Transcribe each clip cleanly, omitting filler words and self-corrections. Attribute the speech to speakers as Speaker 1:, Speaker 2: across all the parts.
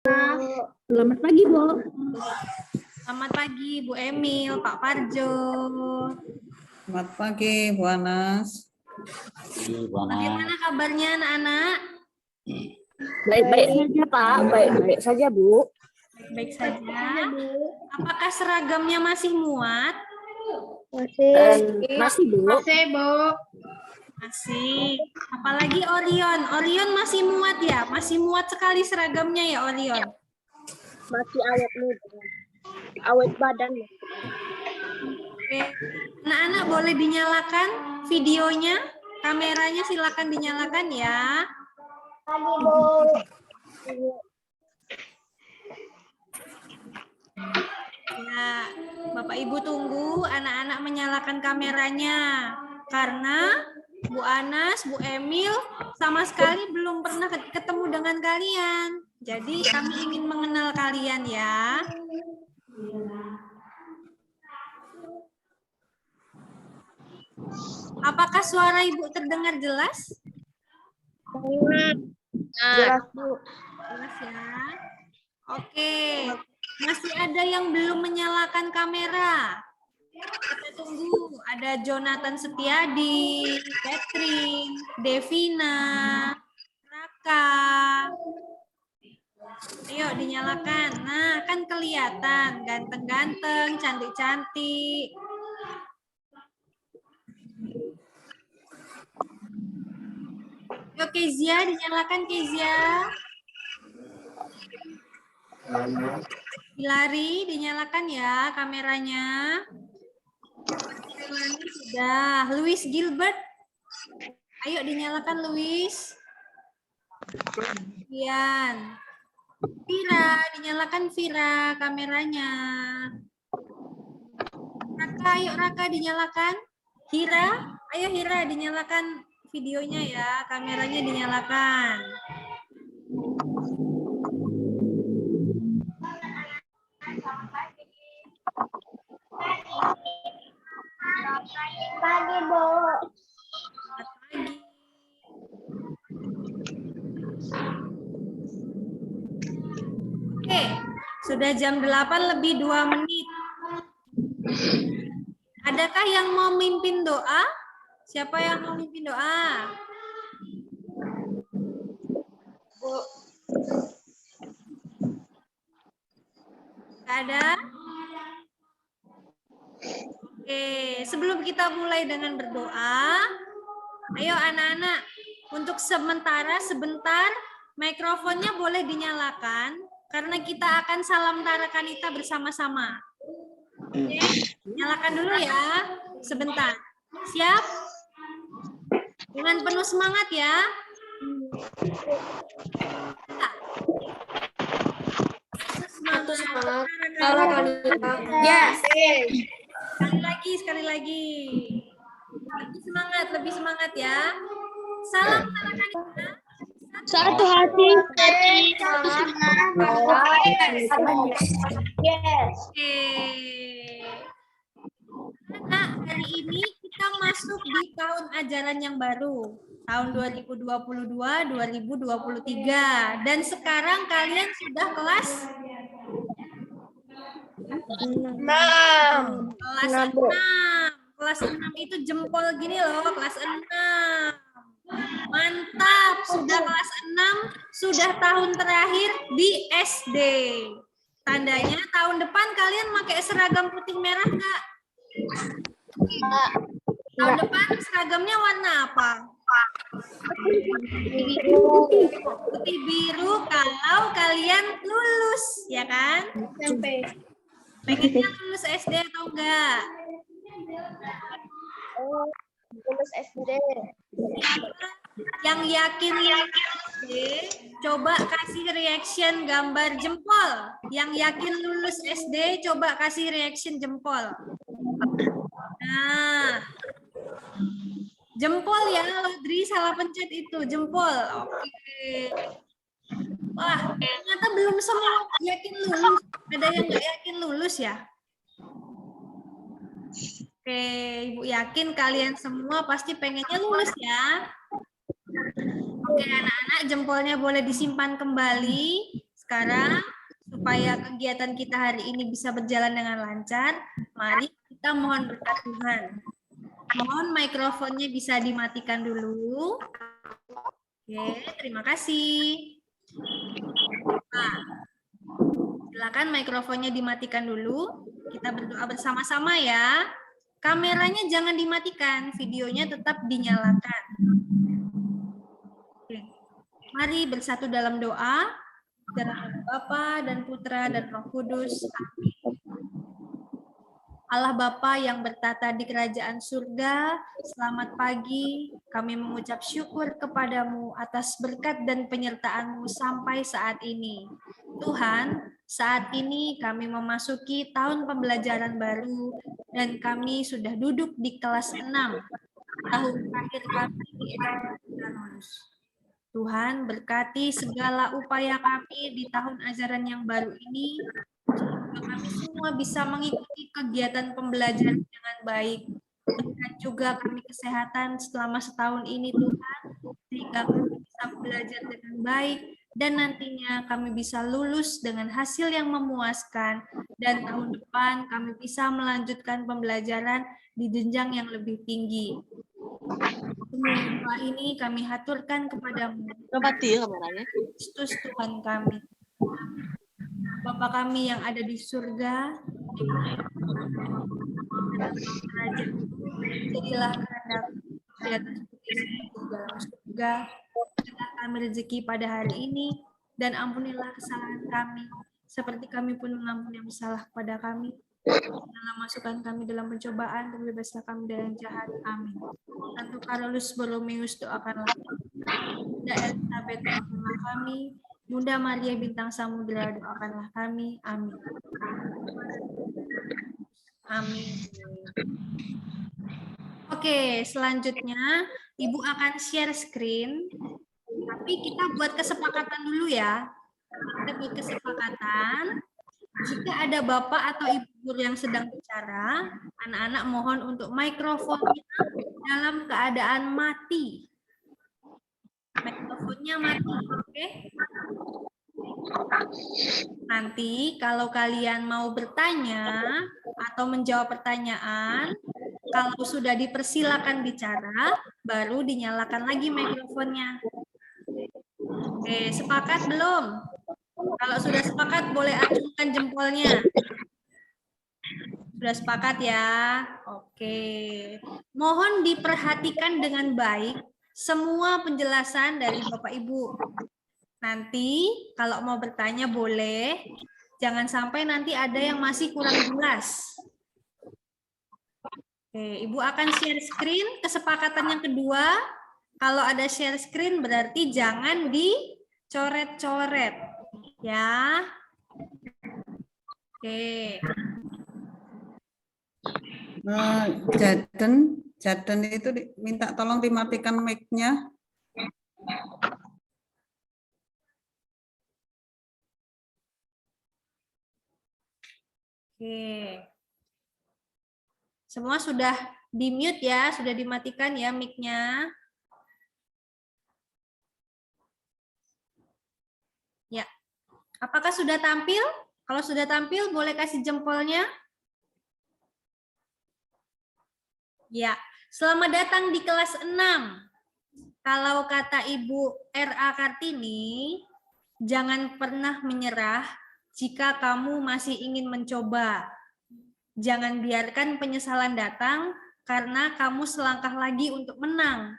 Speaker 1: Selamat pagi, Bu.
Speaker 2: Selamat pagi, Bu Emil, Pak Parjo.
Speaker 3: Selamat pagi, Bu Anas.
Speaker 2: Bagaimana kabarnya anak-anak?
Speaker 1: Baik-baik saja, Pak. Baik-baik saja, Bu.
Speaker 2: Baik saja. Apakah seragamnya masih muat?
Speaker 1: Masih, Bu.
Speaker 2: Masih. Apalagi Orion. Orion masih muat ya? Masih muat sekali seragamnya ya, Orion?
Speaker 4: Masih awet muda. Awet badan.
Speaker 2: Oke. Anak-anak boleh dinyalakan videonya? Kameranya silakan dinyalakan ya.
Speaker 4: Pagi, Bu.
Speaker 2: Ya, Bapak Ibu tunggu anak-anak menyalakan kameranya. Karena Bu Anas, Bu Emil sama sekali belum pernah ketemu dengan kalian. Jadi kami ingin mengenal kalian ya. Apakah suara Ibu terdengar jelas?
Speaker 4: Jelas, Bu.
Speaker 2: Jelas ya. Oke. Masih ada yang belum menyalakan kamera. Kita tunggu. Ada Jonathan Setiadi, Catherine, Devina, Raka. Ayo dinyalakan. Nah, kan kelihatan ganteng-ganteng, cantik-cantik. Yuk Kezia, dinyalakan Kezia. Hilary, dinyalakan ya kameranya. Hilary sudah. Louis Gilbert. Ayo dinyalakan Louis. Ian. Vira, dinyalakan Vira kameranya. Raka, ayo Raka dinyalakan. Hira, ayo Hira dinyalakan videonya ya, kameranya dinyalakan.
Speaker 4: Pagi, Bu.
Speaker 2: Selamat pagi. Oke, sudah jam 8 lebih 2 menit. Adakah yang mau mimpin doa? Siapa yang mau mimpin doa?
Speaker 4: Bu.
Speaker 2: Nggak ada? Oke, sebelum kita mulai dengan berdoa, ayo anak-anak, untuk sebentar, mikrofonnya boleh dinyalakan, karena kita akan salam tarakanita bersama-sama. Oke, nyalakan dulu ya, sebentar. Siap? Dengan penuh semangat ya. Semangat.
Speaker 4: Yes.
Speaker 2: Sekali lagi. Lebih semangat ya. Salam tarakanita.
Speaker 4: Satu hati. Yes.
Speaker 2: Oke. Nah, hari ini kita masuk di tahun ajaran yang baru. Tahun 2022-2023. Dan sekarang kalian sudah kelas
Speaker 4: 6.
Speaker 2: kelas 6. Kelas 6 itu jempol gini loh, kelas 6. Mantap, sudah kelas 6, sudah tahun terakhir di SD. Tandanya tahun depan kalian pakai seragam putih merah nggak? Tahun depan seragamnya warna apa? Putih biru kalau kalian lulus, ya kan? Pengennya lulus SD atau enggak?
Speaker 4: Lulus SD.
Speaker 2: Yang yakin SD, coba kasih reaction gambar jempol. Yang yakin lulus SD, coba kasih reaction jempol. Nah, jempol ya, Lodri salah pencet itu, jempol. Oke. Wah, ternyata belum semua yakin lulus. Ada yang nggak yakin lulus ya? Oke, Ibu yakin kalian semua pasti pengennya lulus ya. Oke, anak-anak jempolnya boleh disimpan kembali. Sekarang, supaya kegiatan kita hari ini bisa berjalan dengan lancar, mari kita mohon berkat Tuhan. Mohon mikrofonnya bisa dimatikan dulu. Oke, terima kasih. Nah, silakan mikrofonnya dimatikan dulu. Kita berdoa bersama-sama ya. Kameranya jangan dimatikan, videonya tetap dinyalakan. Oke. Mari bersatu dalam doa. Dalam nama Bapa dan Putra dan Roh Kudus. Amin. Allah Bapa yang bertata di kerajaan surga, selamat pagi. Kami mengucap syukur kepadamu atas berkat dan penyertaan-Mu sampai saat ini. Tuhan, saat ini kami memasuki tahun pembelajaran baru dan kami sudah duduk di kelas 6. Tahun terakhir kami di Tarunus. Tuhan, berkati segala upaya kami di tahun ajaran yang baru ini, sehingga kami semua bisa mengikuti kegiatan pembelajaran dengan baik. Berikan juga kami kesehatan selama setahun ini, Tuhan, sehingga kami bisa belajar dengan baik, dan nantinya kami bisa lulus dengan hasil yang memuaskan, dan tahun depan kami bisa melanjutkan pembelajaran di jenjang yang lebih tinggi. Semua doa ini kami haturkan kepadamu, Kristus Tuhan kami. Bapa kami yang ada di surga, jadilah kehendak di atas bumi seperti di dalam surga. Berilah kami rezeki pada hari ini, dan ampunilah kesalahan kami, seperti kami pun mengampuni yang bersalah kepada kami. Janganlah masukkan kami dalam pencobaan, dan bebaslah kami dari yang jahat. Amin. Santo Carolus Borromeus, doakanlah kami. Bunda Elizabeth, doakanlah kami. Bunda Maria Bintang Samudra, doakanlah kami. Amin. Amin. Oke, selanjutnya Ibu akan share screen. Tapi kita buat kesepakatan dulu ya. Kita buat kesepakatan. Jika ada Bapak atau Ibu guru yang sedang bicara, anak-anak mohon untuk mikrofonnya dalam keadaan mati. Mikrofonnya mati, oke? Nanti kalau kalian mau bertanya atau menjawab pertanyaan, kalau sudah dipersilakan bicara, baru dinyalakan lagi mikrofonnya. Oke, sepakat belum? Kalau sudah sepakat, boleh acungkan jempolnya. Sudah sepakat ya? Oke. Mohon diperhatikan dengan baik semua penjelasan dari Bapak Ibu. Nanti kalau mau bertanya boleh, jangan sampai nanti ada yang masih kurang jelas. Oke, Ibu akan share screen. Kesepakatan yang kedua, kalau ada share screen berarti jangan dicoret-coret. Ya. Oke.
Speaker 3: Jaden itu minta tolong dimatikan mic-nya.
Speaker 2: Oke. Semua sudah di-mute ya, sudah dimatikan ya mic-nya. Ya. Apakah sudah tampil? Kalau sudah tampil, boleh kasih jempolnya. Ya, selamat datang di kelas 6. Kalau kata Ibu R.A. Kartini, jangan pernah menyerah jika kamu masih ingin mencoba. Jangan biarkan penyesalan datang karena kamu selangkah lagi untuk menang.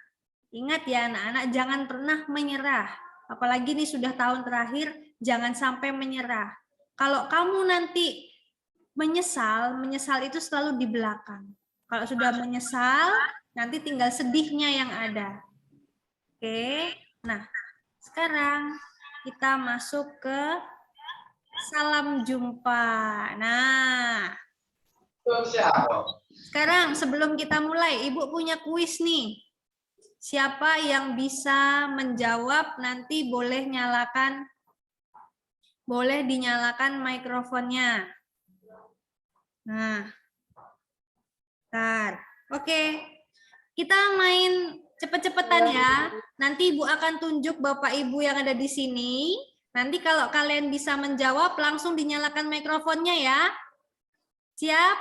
Speaker 2: Ingat ya anak-anak, jangan pernah menyerah. Apalagi ini sudah tahun terakhir, jangan sampai menyerah. Kalau kamu nanti menyesal itu selalu di belakang. Kalau sudah menyesal, nanti tinggal sedihnya yang ada. Oke, nah sekarang kita masuk ke salam jumpa. Nah, sekarang sebelum kita mulai, Ibu punya kuis nih. Siapa yang bisa menjawab nanti boleh dinyalakan mikrofonnya. Nah, bentar. Oke, kita main cepet-cepetan ya. Nanti Ibu akan tunjuk Bapak Ibu yang ada di sini. Nanti kalau kalian bisa menjawab, langsung dinyalakan mikrofonnya ya. Siap?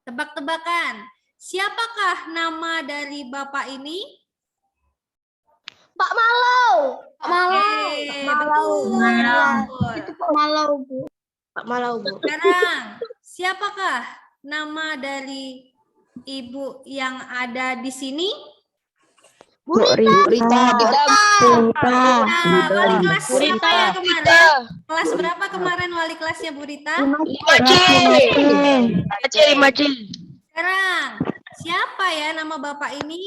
Speaker 2: Tebak-tebakan. Siapakah nama dari Bapak ini?
Speaker 4: Pak Malau.
Speaker 2: Oke, betul.
Speaker 4: Itu Pak Malau, Bu. Pak Malau, Bu.
Speaker 2: Sekarang, siapakah nama dari ibu yang ada di sini?
Speaker 4: Rita.
Speaker 2: Nah, wali kelas siapa ya kemarin? Kelas berapa kemarin wali kelasnya Bu Rita?
Speaker 4: 5C.
Speaker 2: Sekarang, siapa ya nama Bapak ini?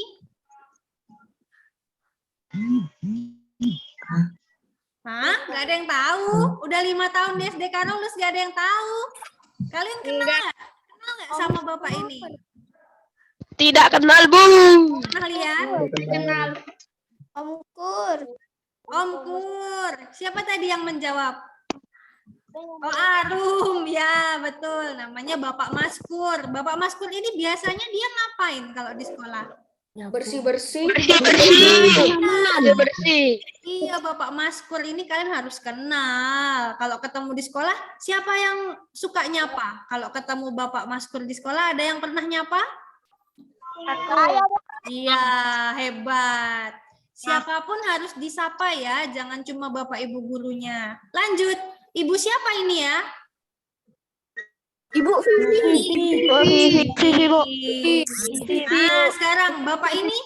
Speaker 2: Hah? Gak ada yang tahu? Udah 5 tahun di SD Karolus gak ada yang tahu? Kalian kenal nggak? Kenal nggak sama Bapak ini?
Speaker 4: Tidak kenal, Bu.
Speaker 2: Kenal ya?
Speaker 4: Kenal. Om Kur.
Speaker 2: Om Kur. Siapa tadi yang menjawab? Oh, Arum. Ya, betul. Namanya Bapak Maskur. Bapak Maskur ini biasanya dia ngapain kalau di sekolah?
Speaker 1: Bersih-bersih.
Speaker 4: Bersih.
Speaker 2: Iya, Bapak Maskur ini kalian harus kenal. Kalau ketemu di sekolah, siapa yang suka nyapa? Kalau ketemu Bapak Maskur di sekolah, ada yang pernah nyapa? Iya, hebat. Siapapun harus disapa ya, jangan cuma Bapak Ibu gurunya. Lanjut, Ibu siapa ini ya?
Speaker 1: Ibu Vivi.
Speaker 2: Nah, sekarang Bapak ini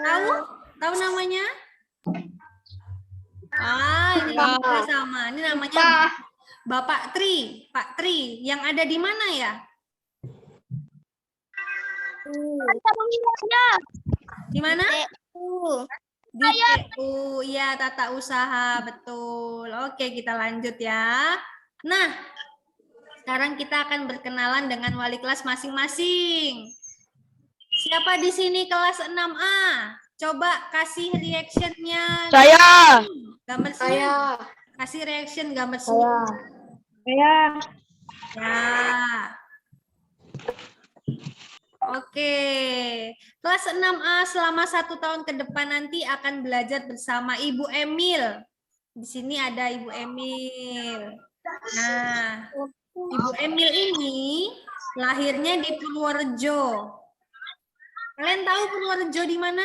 Speaker 2: tahu? Tahu namanya? Ini juga sama. Ini namanya Bapak Tri, Pak Tri. Yang ada di mana ya? Di mana? Di TU, iya tata usaha, betul. Oke, kita lanjut ya. Nah, sekarang kita akan berkenalan dengan wali kelas masing-masing. Siapa di sini kelas 6A? Coba kasih reaction-nya.
Speaker 4: Saya.
Speaker 2: Gambar senyum. Kasih reaction gambar senyum.
Speaker 4: Saya.
Speaker 2: Ya. Oke, kelas 6A selama 1 tahun ke depan nanti akan belajar bersama Ibu Emil. Di sini ada Ibu Emil. Nah, Ibu Emil ini lahirnya di Purworejo. Kalian tahu Purworejo di mana?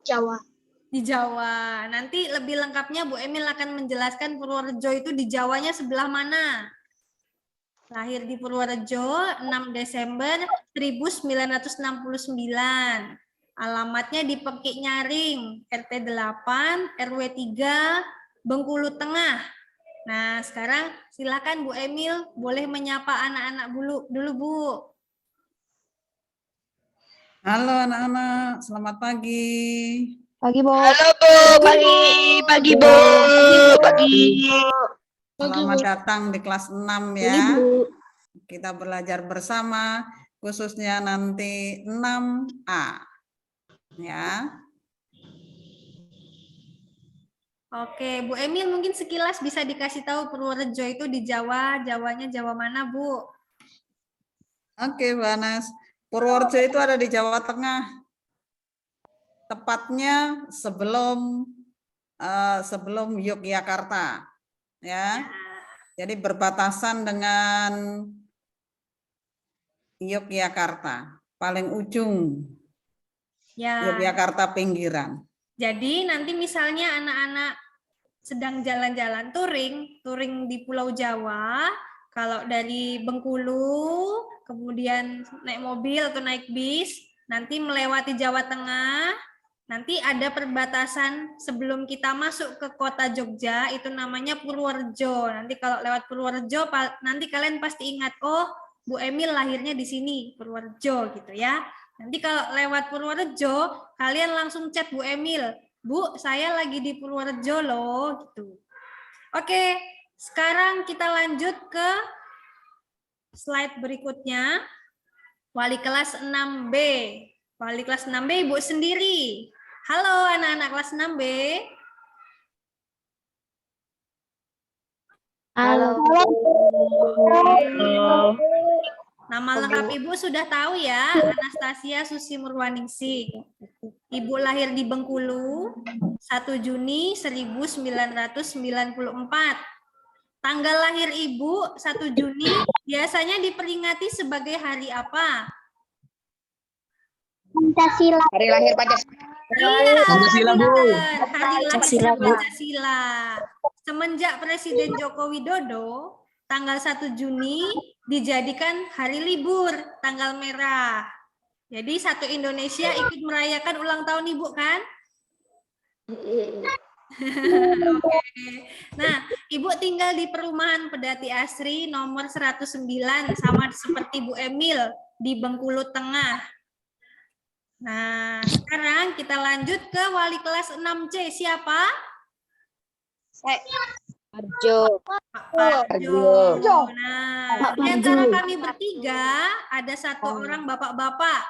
Speaker 4: Jawa.
Speaker 2: Di Jawa. Nanti lebih lengkapnya Bu Emil akan menjelaskan Purworejo itu di Jawanya sebelah mana. Lahir di Purworejo 6 Desember 1969. Alamatnya di Pekik Nyaring, RT 8, RW 3, Bengkulu Tengah. Nah, sekarang silakan Bu Emil boleh menyapa anak-anak dulu, Bu.
Speaker 3: Halo anak-anak, selamat pagi.
Speaker 4: Pagi, Bu. Halo, Bu. Pagi, Bu. Pagi.
Speaker 3: Selamat datang di kelas 6 ya. Kita belajar bersama, khususnya nanti 6A. Ya.
Speaker 2: Oke, Bu Emil mungkin sekilas bisa dikasih tahu Purworejo itu di Jawa, Jawanya Jawa mana, Bu?
Speaker 3: Oke, Bu Anas. Purworejo itu ada di Jawa Tengah. Tepatnya sebelum Yogyakarta. Ya. Jadi berbatasan dengan Yogyakarta, paling ujung.
Speaker 2: Ya.
Speaker 3: Yogyakarta pinggiran.
Speaker 2: Jadi nanti misalnya anak-anak sedang jalan-jalan touring di Pulau Jawa, kalau dari Bengkulu, kemudian naik mobil atau naik bis, nanti melewati Jawa Tengah, nanti ada perbatasan sebelum kita masuk ke kota Jogja, itu namanya Purworejo. Nanti kalau lewat Purworejo, nanti kalian pasti ingat, oh Bu Emil lahirnya di sini, Purworejo gitu ya. Nanti kalau lewat Purworejo, kalian langsung chat Bu Emil, Bu, saya lagi di Purworejo loh, gitu. Oke, sekarang kita lanjut ke slide berikutnya. Wali kelas 6B. Wali kelas 6B, Ibu sendiri. Halo anak-anak kelas 6B.
Speaker 4: Halo.
Speaker 2: Nama lengkap Ibu sudah tahu ya, Anastasia Susi Murwaningsih. Ibu lahir di Bengkulu 1 Juni 1994. Tanggal lahir Ibu 1 Juni biasanya diperingati sebagai hari apa?
Speaker 4: Pancasila.
Speaker 5: Hari lahir Pancasila.
Speaker 2: Iya,
Speaker 1: Pancasila, Bu.
Speaker 2: benar. Hari lahir
Speaker 1: Pancasila, Bu.
Speaker 2: Pancasila. Semenjak Presiden Joko Widodo, tanggal 1 Juni dijadikan hari libur, tanggal merah. Jadi satu Indonesia ikut merayakan ulang tahun Ibu kan? Oke. Nah, Ibu tinggal di perumahan Pedati Asri nomor 109 sama seperti Bu Emil di Bengkulu Tengah. Nah, sekarang kita lanjut ke wali kelas 6C. Siapa?
Speaker 5: Arjo.
Speaker 2: Pak Parjo. Nah, di antara kami bertiga ada satu orang bapak-bapak.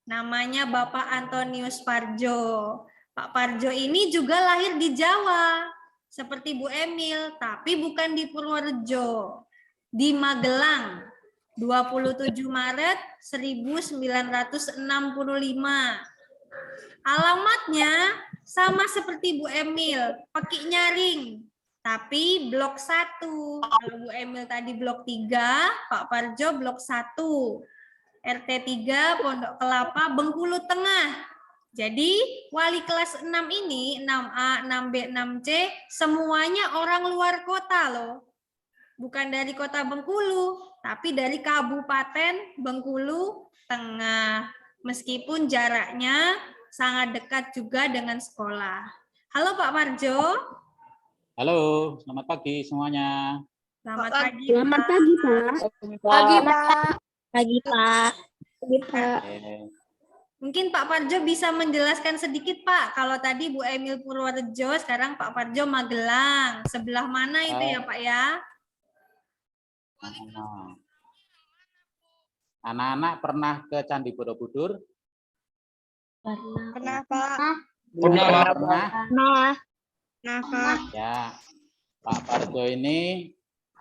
Speaker 2: Namanya Bapak Antonius Parjo. Pak Parjo ini juga lahir di Jawa, seperti Bu Emil, tapi bukan di Purworejo, di Magelang, 27 Maret 1965. Alamatnya sama seperti Bu Emil, pakai nyaring, tapi blok 1. Kalau Bu Emil tadi blok 3, Pak Parjo blok 1. RT 3 Pondok Kelapa, Bengkulu Tengah. Jadi wali kelas 6 ini, 6A, 6B, 6C, semuanya orang luar kota loh. Bukan dari kota Bengkulu, tapi dari Kabupaten Bengkulu Tengah. Meskipun jaraknya sangat dekat juga dengan sekolah. Halo Pak Parjo.
Speaker 6: Halo, selamat pagi semuanya.
Speaker 2: Selamat pagi.
Speaker 1: Selamat
Speaker 2: Pak.
Speaker 1: pagi, Pak.
Speaker 4: Pagi, Pak.
Speaker 1: Pagi, Pak.
Speaker 6: Oke.
Speaker 2: Mungkin Pak Parjo bisa menjelaskan sedikit Pak. Kalau tadi Bu Emil Purworejo, sekarang Pak Parjo Magelang. Sebelah mana itu ya Pak ya?
Speaker 6: Anak-anak pernah ke Candi Borobudur?
Speaker 4: Pernah, Pak.
Speaker 6: Pernah.
Speaker 4: Pernah, Pak.
Speaker 6: Ya, Pak Parjo ini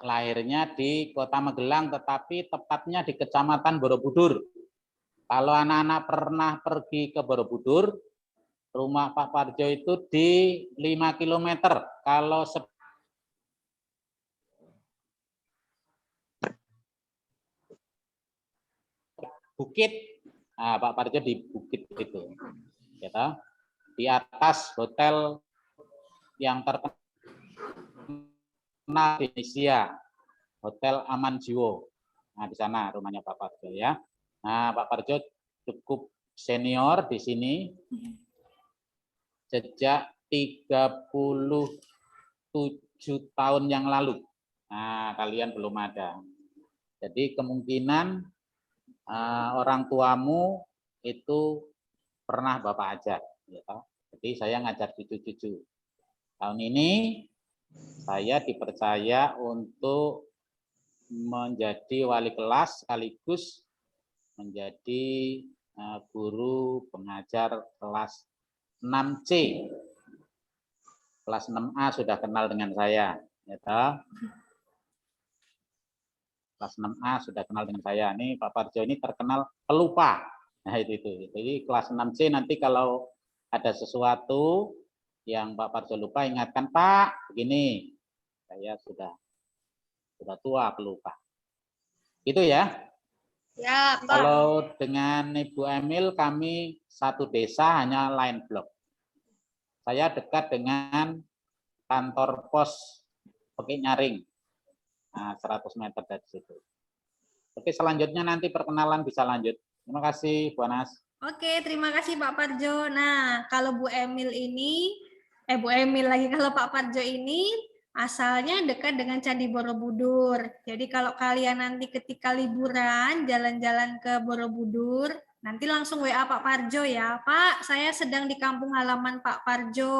Speaker 6: lahirnya di Kota Magelang, tetapi tepatnya di Kecamatan Borobudur. Kalau anak-anak pernah pergi ke Borobudur, rumah Pak Parjo itu di 5 km. Kalau bukit, nah, Pak Parjo di bukit itu, gitu. Di atas hotel yang terkenal di Indonesia, Hotel Aman Jiwo. Nah, di sana rumahnya Pak Parjo ya. Nah, Pak Parjo cukup senior di sini sejak 37 tahun yang lalu. Nah, kalian belum ada. Jadi kemungkinan orang tuamu itu pernah Bapak ajar. Ya. Jadi saya ngajar cucu-cucu. Tahun ini saya dipercaya untuk menjadi wali kelas sekaligus menjadi guru pengajar kelas 6C. Kelas 6A sudah kenal dengan saya. Ya, kelas 6A sudah kenal dengan saya. Ini Pak Parjo ini terkenal pelupa. Nah, itu. Jadi kelas 6C nanti kalau ada sesuatu yang Pak Parjo lupa, ingatkan Pak, begini. Saya sudah tua pelupa. Itu ya.
Speaker 4: Ya, Pak.
Speaker 6: Kalau dengan Ibu Emil, kami satu desa hanya line blok. Saya dekat dengan kantor pos pakai nyaring. Nah, 100 meter dari situ. Oke, selanjutnya nanti perkenalan bisa lanjut. Terima kasih, Bu Anas.
Speaker 2: Oke, terima kasih Pak Parjo. Nah, kalau Bu Emil ini, Bu Emil lagi, kalau Pak Parjo ini asalnya dekat dengan Candi Borobudur. Jadi kalau kalian nanti ketika liburan jalan-jalan ke Borobudur, nanti langsung WA Pak Parjo ya. Pak, saya sedang di kampung halaman Pak Parjo.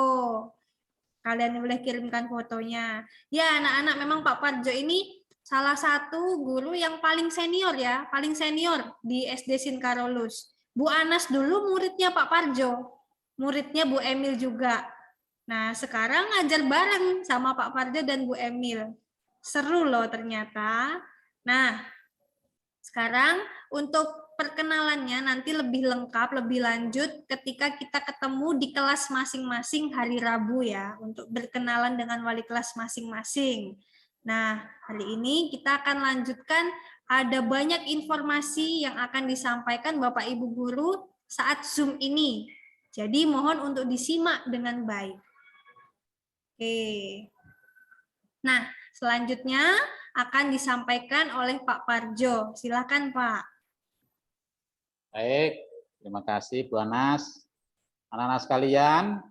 Speaker 2: Kalian boleh kirimkan fotonya. Ya, anak-anak, memang Pak Parjo ini salah satu guru yang paling senior ya, paling senior di SD Sinkarolus. Bu Anas dulu muridnya Pak Parjo, muridnya Bu Emil juga. Nah, sekarang ngajar bareng sama Pak Parjo dan Bu Emil. Seru loh ternyata. Nah, Sekarang untuk perkenalannya nanti lebih lengkap, lebih lanjut ketika kita ketemu di kelas masing-masing hari Rabu ya, untuk berkenalan dengan wali kelas masing-masing. Nah, hari ini kita akan lanjutkan, ada banyak informasi yang akan disampaikan Bapak Ibu Guru saat Zoom ini. Jadi mohon untuk disimak dengan baik. Oke. Nah, selanjutnya akan disampaikan oleh Pak Parjo. Silakan, Pak.
Speaker 6: Baik, terima kasih Bu Anas. Anak-anak sekalian,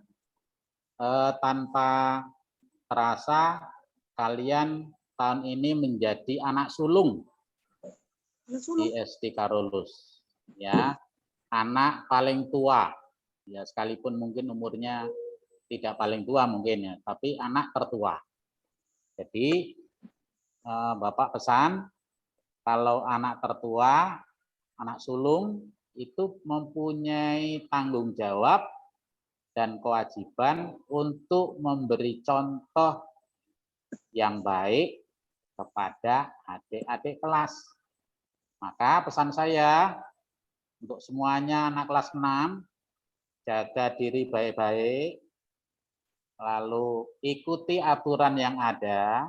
Speaker 6: tanpa terasa kalian tahun ini menjadi anak sulung di SD Karolus. Ya, anak paling tua. Ya, sekalipun mungkin umurnya tidak paling tua mungkin ya, tapi anak tertua. Jadi Bapak pesan kalau anak tertua, anak sulung itu mempunyai tanggung jawab dan kewajiban untuk memberi contoh yang baik kepada adik-adik kelas. Maka pesan saya untuk semuanya anak kelas 6, jaga diri baik-baik, lalu ikuti aturan yang ada,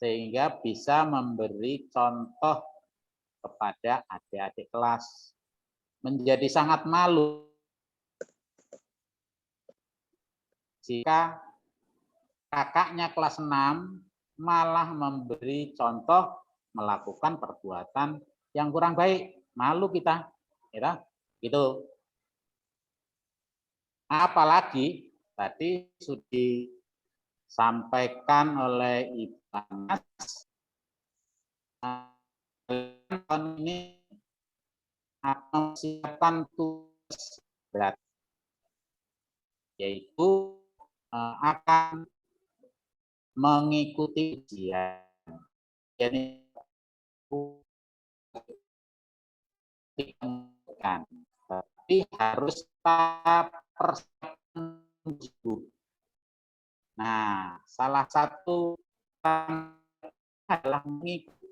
Speaker 6: sehingga bisa memberi contoh kepada adik-adik kelas. Menjadi sangat malu jika kakaknya kelas 6 malah memberi contoh melakukan perbuatan yang kurang baik. Malu kita, ya, gitu. Apalagi tadi sudah disampaikan oleh Ibu Anas, tahun ini akan mempersiapkan tugas berat, yaitu akan mengikuti ujian. Jadi tapi harus tetap persiapan. Nah, salah satu adalah mengikuti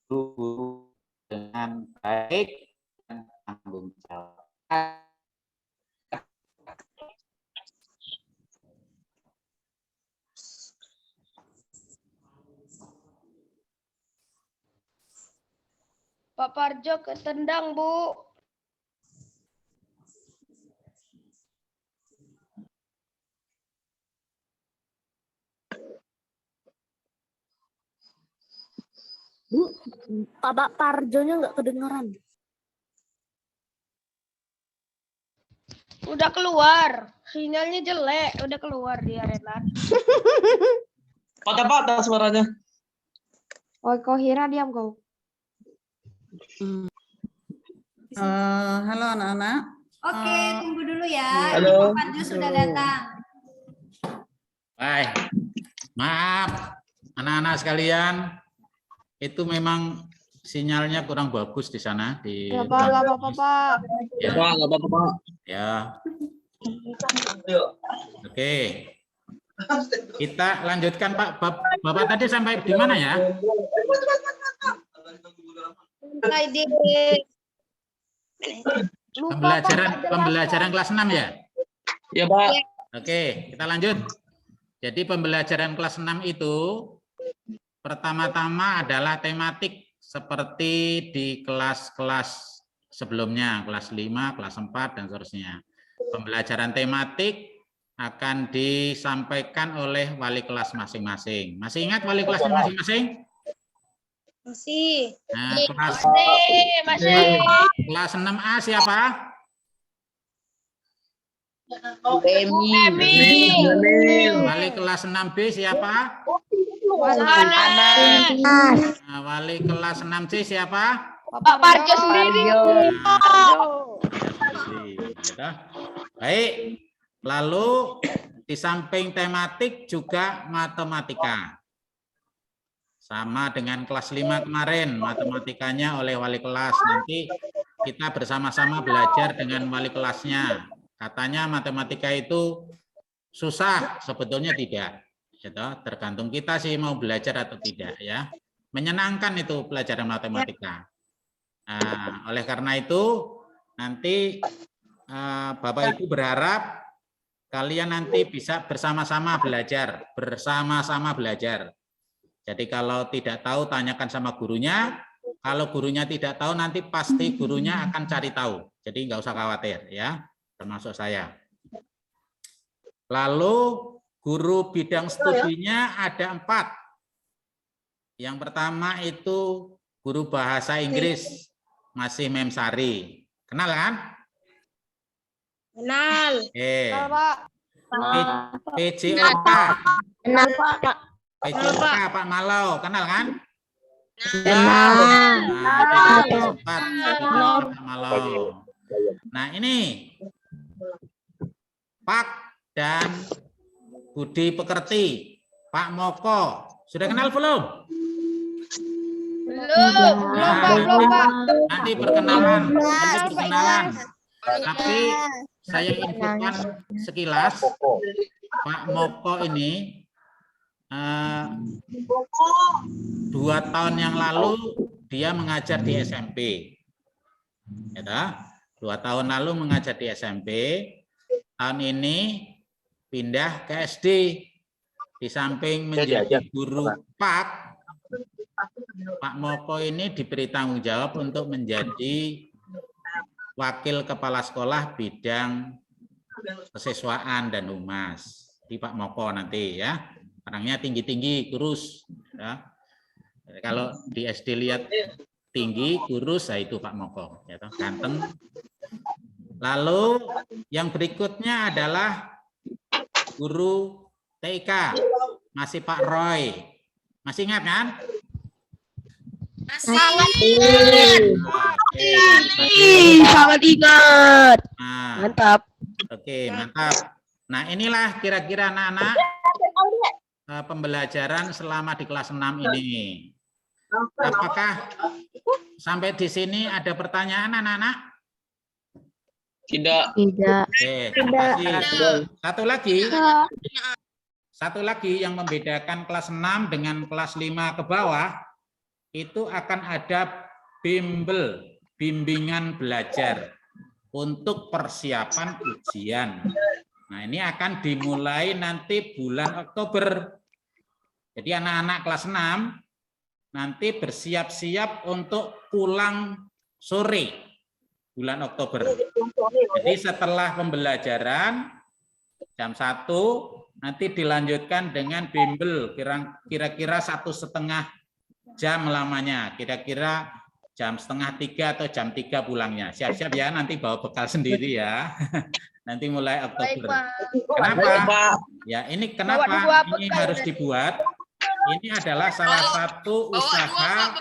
Speaker 6: guru dengan baik dan tanggung jawab.
Speaker 4: Pak Parjo ketendang, Bu.
Speaker 1: Bu, Pak Parjonya nggak kedengeran.
Speaker 4: Udah keluar. Sinyalnya jelek. Udah keluar dia, Renat.
Speaker 7: Patah-patah suaranya.
Speaker 4: Oh, kau Hira diam kau.
Speaker 3: Halo anak-anak.
Speaker 2: Oke, tunggu dulu ya.
Speaker 7: Halo.
Speaker 2: Pak Parjo sudah datang.
Speaker 6: Baik, maaf anak-anak sekalian, itu memang sinyalnya kurang bagus di sana di
Speaker 4: Nggak apa-apa, Pak.
Speaker 6: ya,
Speaker 7: Pak, nggak apa-apa, Pak.
Speaker 6: ya. Oke, kita lanjutkan Pak. Bapak tadi sampai di mana ya? Pembelajaran kelas 6 ya?
Speaker 7: Iya, Pak.
Speaker 6: Oke, kita lanjut. Jadi pembelajaran kelas 6 itu pertama-tama adalah tematik seperti di kelas-kelas sebelumnya, kelas 5, kelas 4, dan seterusnya. Pembelajaran tematik akan disampaikan oleh wali kelas masing-masing. Masih ingat wali kelasnya masing-masing?
Speaker 4: Masih.
Speaker 6: Nah,
Speaker 4: Masih.
Speaker 6: kelas 6A siapa? Wali kelas 6B siapa? Nah, wali kelas 6C siapa?
Speaker 4: Pak Parjo sendiri.
Speaker 6: Baik. Lalu di samping tematik juga matematika. Sama dengan kelas 5 kemarin, matematikanya oleh wali kelas. Nanti kita bersama-sama belajar dengan wali kelasnya. Katanya matematika itu susah, sebetulnya tidak. Gitu. Tergantung kita sih mau belajar atau tidak ya. Menyenangkan itu pelajaran matematika. Nah, oleh karena itu nanti Bapak Ibu berharap kalian nanti bisa bersama-sama belajar, Jadi kalau tidak tahu tanyakan sama gurunya. Kalau gurunya tidak tahu nanti pasti gurunya akan cari tahu. Jadi nggak usah khawatir ya, termasuk saya. Lalu guru bidang studinya ada 4. Yang pertama itu guru bahasa Inggris, masih Memsari. Kenal kan?
Speaker 4: Kenal.
Speaker 6: PJOK.
Speaker 4: Kenapa?
Speaker 6: PJOK Pak Malau, kenal kan?
Speaker 4: Kenal.
Speaker 6: Pak Malau. Nah ini Pak dan Budi Pekerti, Pak Moko. Sudah kenal belum?
Speaker 4: Belum, Pak.
Speaker 6: Nanti perkenalan. Tapi saya infokan sekilas, Pak Moko ini 2 tahun yang lalu dia mengajar di SMP. Ya, 2 tahun lalu mengajar di SMP. Tahun ini pindah ke SD. Di samping menjadi guru Pak Moko ini diberi tanggung jawab untuk menjadi wakil kepala sekolah bidang kesiswaan dan humas di Pak Moko nanti ya. Orangnya tinggi-tinggi, kurus. Ya. Kalau di SD lihat tinggi, kurus, nah itu Pak Moko, ya, ganteng. Lalu yang berikutnya adalah guru TK, masih Pak Roy. Masih ingat kan?
Speaker 4: Sangat ingat.
Speaker 6: Nah,
Speaker 4: Mantap.
Speaker 6: oke, mantap. Nah, inilah kira-kira anak-anak pembelajaran selama di kelas 6 ini. Apakah sampai di sini ada pertanyaan anak-anak?
Speaker 7: Tidak.
Speaker 6: Oke, terima kasih. Satu lagi yang membedakan kelas 6 dengan kelas 5 ke bawah, itu akan ada bimbel, bimbingan belajar untuk persiapan ujian. Nah, ini akan dimulai nanti bulan Oktober. Jadi anak-anak kelas 6 nanti bersiap-siap untuk pulang sore bulan Oktober. Jadi setelah pembelajaran jam 1 nanti dilanjutkan dengan bimbel kira-kira 1,5 jam lamanya. Kira-kira jam 2:30 atau jam 3 pulangnya. Siap-siap ya, nanti bawa bekal sendiri ya. Nanti mulai Oktober. Kenapa? Ya, ini kenapa ini harus dibuat? Ini adalah salah satu usaha.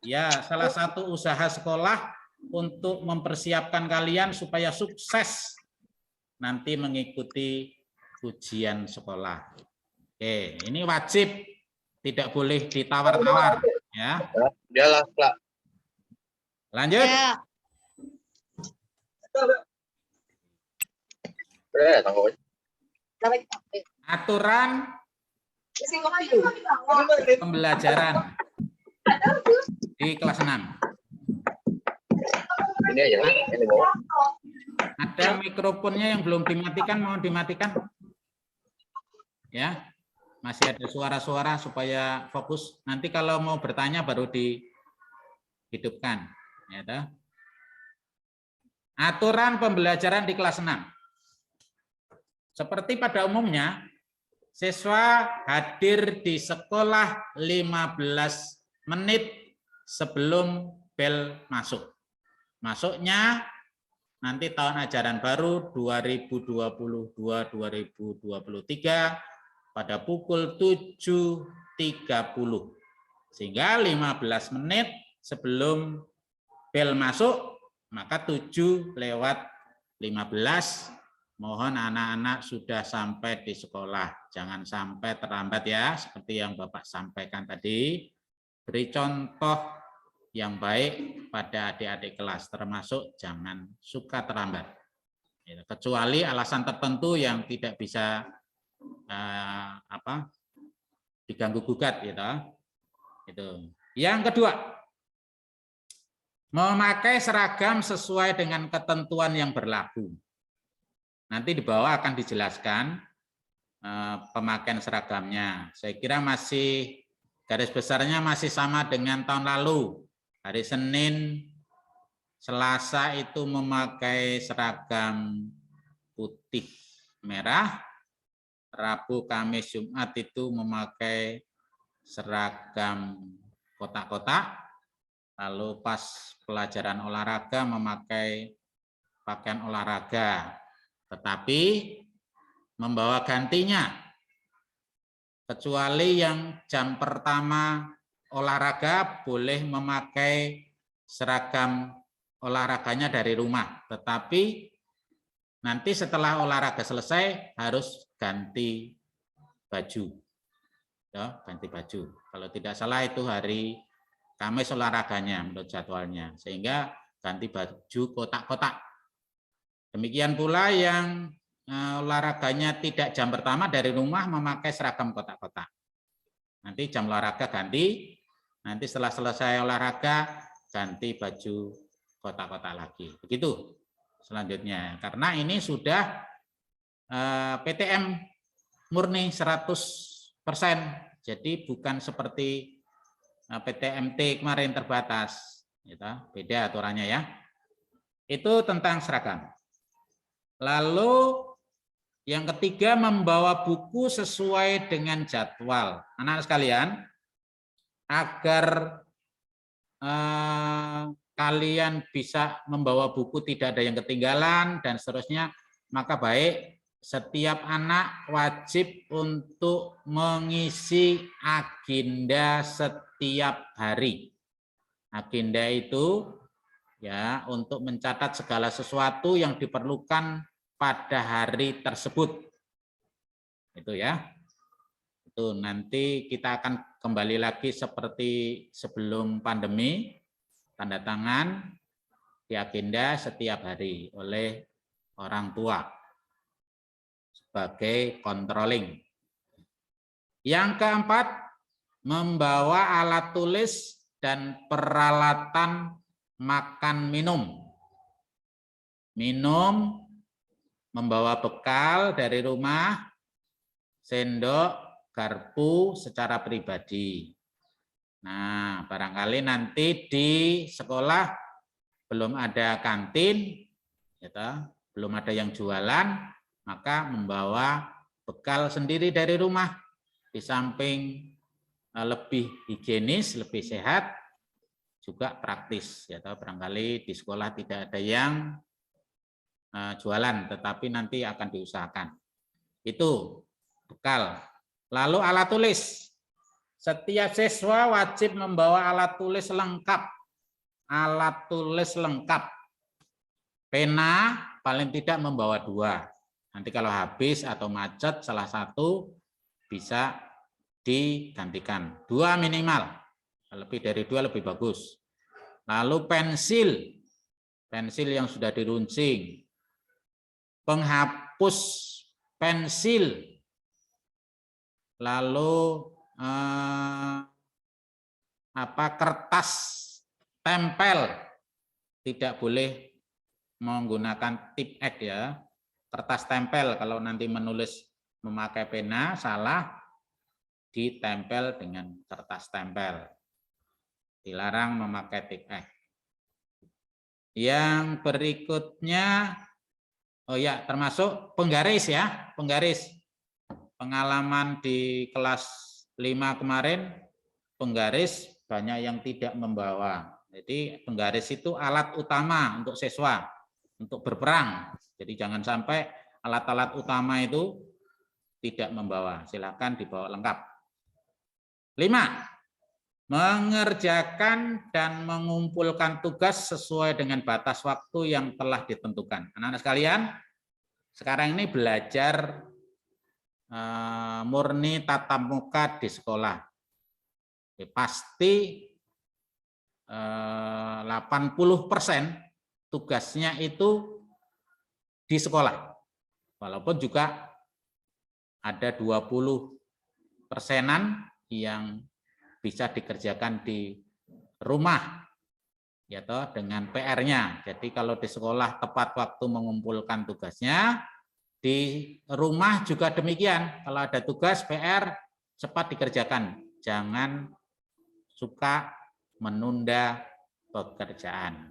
Speaker 6: Ya, salah satu usaha sekolah untuk mempersiapkan kalian supaya sukses nanti mengikuti ujian sekolah. Oke, ini wajib, tidak boleh ditawar-tawar ya. Lanjut.
Speaker 4: Ya.
Speaker 6: Aturan pembelajaran di kelas 6. Ada mikrofonnya yang belum dimatikan, mohon dimatikan. Ya, masih ada suara-suara supaya fokus. Nanti kalau mau bertanya baru dihidupkan. Ya, toh. Aturan pembelajaran di kelas 6. Seperti pada umumnya, siswa hadir di sekolah 15 menit sebelum bel masuk. Masuknya nanti tahun ajaran baru 2022-2023 pada pukul 7.30. Sehingga 15 menit sebelum bel masuk, maka 7:15 mohon anak-anak sudah sampai di sekolah. Jangan sampai terlambat ya, seperti yang Bapak sampaikan tadi. Beri contoh yang baik pada adik-adik kelas, termasuk jangan suka terlambat. Ya, kecuali alasan tertentu yang tidak bisa diganggu gugat, gitu. Itu. Yang kedua, memakai seragam sesuai dengan ketentuan yang berlaku. Nanti di bawah akan dijelaskan pemakaian seragamnya. Saya kira masih garis besarnya masih sama dengan tahun lalu. Hari Senin, Selasa itu memakai seragam putih merah, Rabu, Kamis, Jumat itu memakai seragam kotak-kotak, lalu pas pelajaran olahraga memakai pakaian olahraga, tetapi membawa gantinya, kecuali yang jam pertama olahraga boleh memakai seragam olahraganya dari rumah, tetapi nanti setelah olahraga selesai harus ganti baju, ya, ganti baju. Kalau tidak salah itu hari Kamis olahraganya menurut jadwalnya, sehingga ganti baju kotak-kotak. Demikian pula yang olahraganya tidak jam pertama dari rumah memakai seragam kotak-kotak. Nanti jam olahraga ganti, nanti setelah selesai olahraga ganti baju kotak-kotak lagi. Begitu selanjutnya. Karena ini sudah PTM murni 100%. Jadi bukan seperti PTMT kemarin terbatas. Beda aturannya ya. Itu tentang seragam. Lalu yang ketiga, membawa buku sesuai dengan jadwal. Anak-anak sekalian, agar kalian bisa membawa buku, tidak ada yang ketinggalan dan seterusnya, maka baik setiap anak wajib untuk mengisi agenda setiap hari. Agenda itu ya untuk mencatat segala sesuatu yang diperlukan pada hari tersebut. Itu ya. Itu nanti kita akan kembali lagi seperti sebelum pandemi, tanda tangan di agenda setiap hari oleh orang tua sebagai controlling. Yang keempat, membawa alat tulis dan peralatan makan minum. Minum, membawa bekal dari rumah, sendok, garpu secara pribadi. Nah, barangkali nanti di sekolah belum ada kantin, belum ada yang jualan, maka membawa bekal sendiri dari rumah. Di samping lebih higienis, lebih sehat, juga praktis. Barangkali di sekolah tidak ada yang jualan, tetapi nanti akan diusahakan. Itu bekal. Lalu alat tulis. Setiap siswa wajib membawa alat tulis lengkap. Alat tulis lengkap. Pena paling tidak membawa 2. Nanti kalau habis atau macet salah satu bisa digantikan. 2 minimal. Lebih dari 2 lebih bagus. Lalu pensil. Pensil yang sudah diruncing. Penghapus pensil. Lalu kertas tempel, tidak boleh menggunakan tip X ya. Kertas tempel kalau nanti menulis memakai pena salah, ditempel dengan kertas tempel. Dilarang memakai tip X. Yang berikutnya, termasuk penggaris ya, penggaris. Pengalaman di kelas 5 kemarin, penggaris banyak yang tidak membawa. Jadi penggaris itu alat utama untuk siswa, untuk berperang. Jadi jangan sampai alat-alat utama itu tidak membawa. Silakan dibawa lengkap. 5. Mengerjakan dan mengumpulkan tugas sesuai dengan batas waktu yang telah ditentukan. Anak-anak sekalian, sekarang ini belajar murni tatap muka di sekolah. Pasti 80% tugasnya itu di sekolah. Walaupun juga ada 20%-an yang bisa dikerjakan di rumah, ya toh, dengan PR-nya. Jadi kalau di sekolah tepat waktu mengumpulkan tugasnya, di rumah juga demikian. Kalau ada tugas PR cepat dikerjakan. Jangan suka menunda pekerjaan.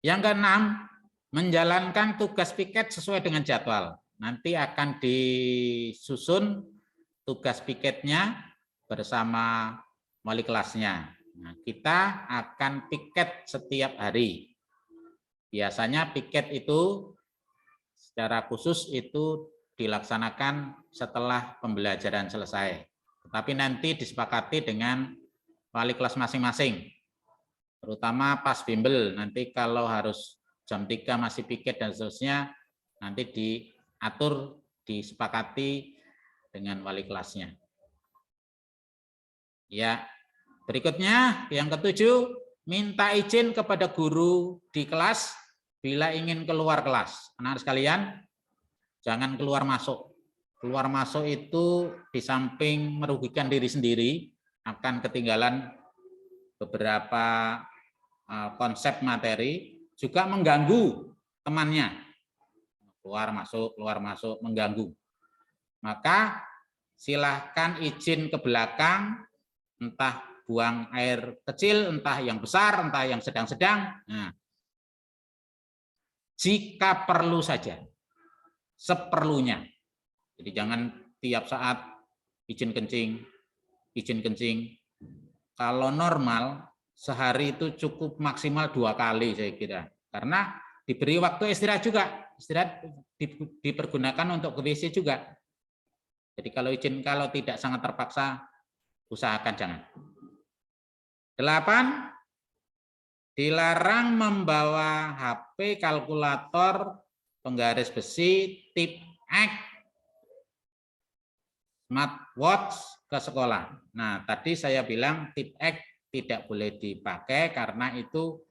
Speaker 6: Yang keenam, menjalankan tugas piket sesuai dengan jadwal. Nanti akan disusun tugas piketnya bersama wali kelasnya. Nah, kita akan piket setiap hari. Biasanya piket itu secara khusus itu dilaksanakan setelah pembelajaran selesai. Tetapi nanti disepakati dengan wali kelas masing-masing. Terutama pas bimbel, nanti kalau harus jam 3 masih piket dan seterusnya, nanti diatur, disepakati dengan wali kelasnya. Ya, berikutnya yang ketujuh, minta izin kepada guru di kelas bila ingin keluar kelas. Anak-anak sekalian, jangan keluar masuk. Keluar masuk itu di samping merugikan diri sendiri, akan ketinggalan beberapa konsep materi, juga mengganggu temannya. Keluar masuk, mengganggu. Maka silahkan izin ke belakang, entah buang air kecil, entah yang besar, entah yang sedang-sedang. Nah, jika perlu saja, seperlunya. Jadi jangan tiap saat izin kencing. Kalau normal, sehari itu cukup maksimal 2 kali saya kira. Karena diberi waktu istirahat juga. Istirahat dipergunakan untuk ke WC juga. Jadi kalau izin, kalau tidak sangat terpaksa, usahakan jangan. 8. Dilarang membawa HP, kalkulator, penggaris besi, tip X, smartwatch ke sekolah. Nah, tadi saya bilang tip X tidak boleh dipakai karena itu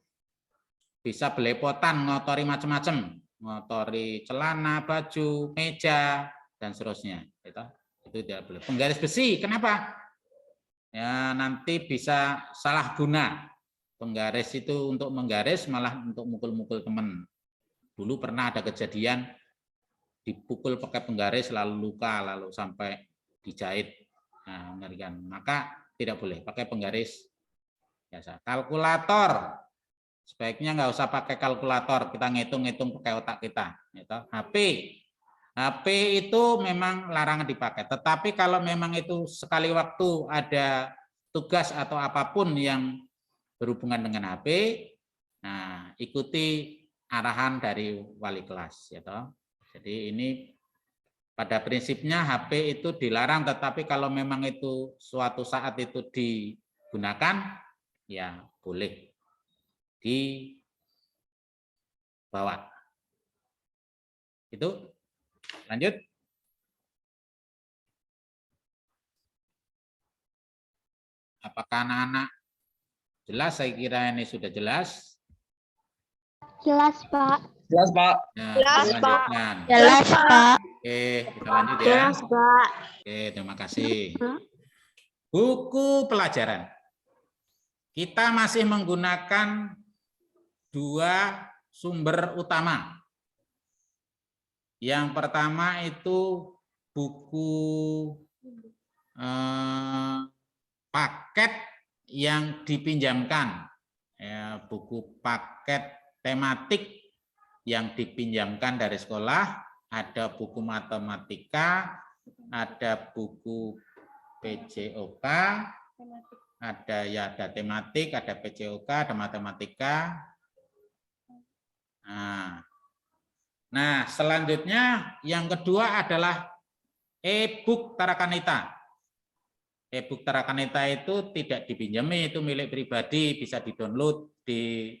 Speaker 6: bisa belepotan, ngotori macam-macam, ngotori celana, baju, meja, dan seterusnya. Itu tidak boleh. Penggaris besi, kenapa? Ya, nanti bisa salah guna. Penggaris itu untuk menggaris, malah untuk mukul-mukul teman. Dulu pernah ada kejadian dipukul pakai penggaris lalu luka, lalu sampai dijahit. Nah, mengerikan. Maka tidak boleh pakai penggaris biasa. Kalkulator, sebaiknya nggak usah pakai kalkulator, kita ngitung-ngitung pakai otak kita. HP itu memang larangan dipakai. Tetapi kalau memang itu sekali waktu ada tugas atau apapun yang berhubungan dengan HP, nah ikuti arahan dari wali kelas, ya toh. Jadi ini pada prinsipnya HP itu dilarang, tetapi kalau memang itu suatu saat itu digunakan, ya boleh dibawa. Itu lanjut. Apakah anak-anak jelas? Saya kira ini sudah jelas.
Speaker 4: Jelas, Pak.
Speaker 7: Jelas, Pak.
Speaker 6: Nah,
Speaker 5: Jelas,
Speaker 6: kita
Speaker 5: Pak.
Speaker 6: lanjutkan.
Speaker 4: Jelas, Pak.
Speaker 6: Oke, kita lanjut ya.
Speaker 4: Jelas, Pak.
Speaker 6: Oke, terima kasih. Buku pelajaran. Kita masih menggunakan 2 sumber utama. Yang pertama itu buku paket yang dipinjamkan, ya, buku paket tematik yang dipinjamkan dari sekolah. Ada buku matematika, ada buku PJOK, ada tematik, ada PJOK, ada matematika. Nah, selanjutnya yang kedua adalah e-book Tarakanita. E-book Tarakanita itu tidak dipinjami, itu milik pribadi, bisa didownload di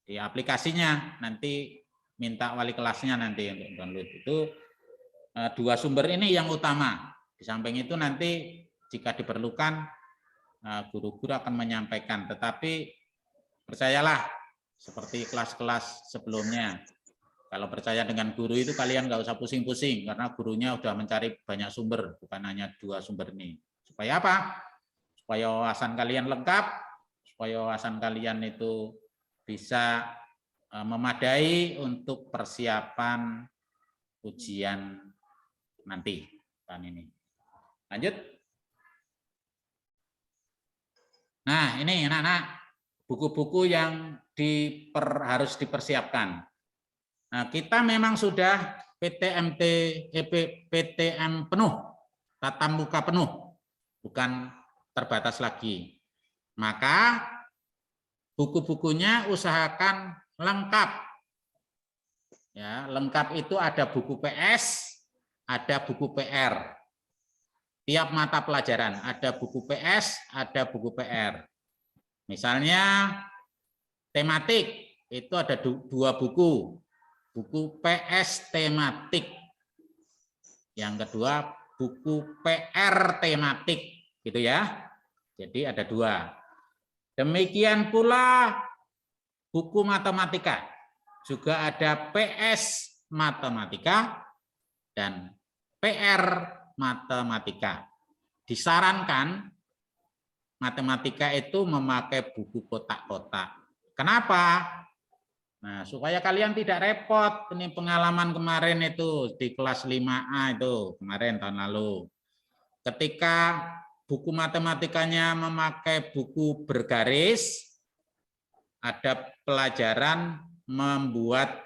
Speaker 6: di aplikasinya. Nanti minta wali kelasnya nanti untuk download. Itu 2 sumber ini yang utama. Di samping itu nanti jika diperlukan guru-guru akan menyampaikan. Tetapi percayalah, seperti kelas-kelas sebelumnya. Kalau percaya dengan guru itu kalian nggak usah pusing-pusing karena gurunya udah mencari banyak sumber, bukan hanya 2 sumber ini. Supaya apa? Supaya wawasan kalian lengkap, supaya wawasan kalian itu bisa memadai untuk persiapan ujian nanti tahun ini. Lanjut. Nah, ini anak-anak buku-buku yang harus dipersiapkan. Nah, kita memang sudah PTM penuh, tatap muka penuh, bukan terbatas lagi. Maka buku-bukunya usahakan lengkap. Ya, lengkap itu ada buku PS, ada buku PR. Tiap mata pelajaran ada buku PS, ada buku PR. Misalnya tematik itu ada 2 buku. Buku PS tematik. Yang kedua buku PR tematik, gitu ya. Jadi ada 2. Demikian pula buku matematika. Juga ada PS matematika dan PR matematika. Disarankan matematika itu memakai buku kotak-kotak. Kenapa? Nah, supaya kalian tidak repot. Ini pengalaman kemarin itu di kelas 5A itu, kemarin tahun lalu. Ketika buku matematikanya memakai buku bergaris, ada pelajaran membuat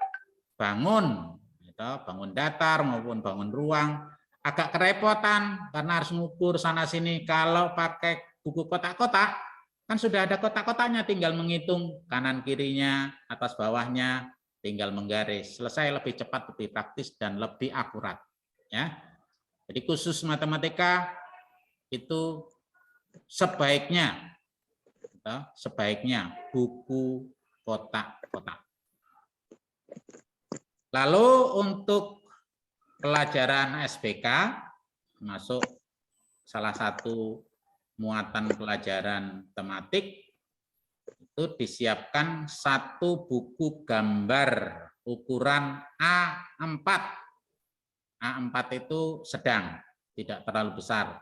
Speaker 6: bangun, bangun datar maupun bangun ruang, agak kerepotan karena harus mengukur sana-sini. Kalau pakai buku kotak-kotak, kan sudah ada kotak-kotaknya, tinggal menghitung kanan kirinya, atas bawahnya, tinggal menggaris. Selesai, lebih cepat, lebih praktis, dan lebih akurat. Ya. Jadi khusus matematika itu sebaiknya buku kotak-kotak. Lalu untuk pelajaran SPK, masuk salah satu muatan pelajaran tematik, itu disiapkan 1 buku gambar ukuran A4. A4 itu sedang, tidak terlalu besar,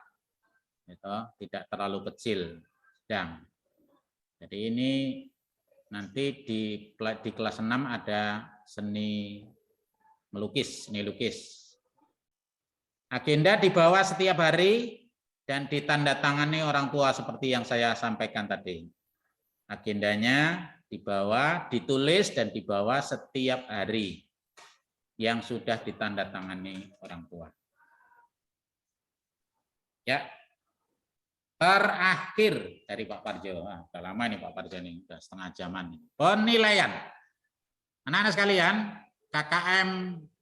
Speaker 6: tidak terlalu kecil, sedang. Jadi ini nanti di kelas 6 ada seni melukis, seni lukis. Agenda dibawa setiap hari dan ditandatangani orang tua seperti yang saya sampaikan tadi. Agendanya dibawa, ditulis dan dibawa setiap hari yang sudah ditandatangani orang tua. Ya. Terakhir dari Pak Parjo. Sudah lama ini Pak Parjo ini, sudah setengah jaman. Penilaian. Anak-anak sekalian, KKM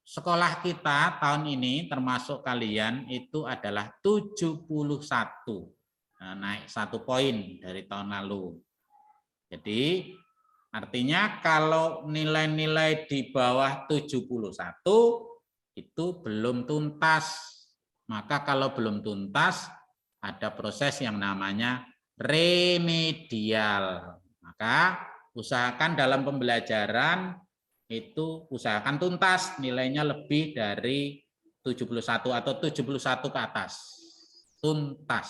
Speaker 6: sekolah kita tahun ini termasuk kalian itu adalah 71. Nah, naik 1 poin dari tahun lalu. Jadi artinya kalau nilai-nilai di bawah 71 itu belum tuntas. Maka kalau belum tuntas ada proses yang namanya remedial. Maka usahakan dalam pembelajaran itu usahakan tuntas, nilainya lebih dari 71 atau 71 ke atas. Tuntas.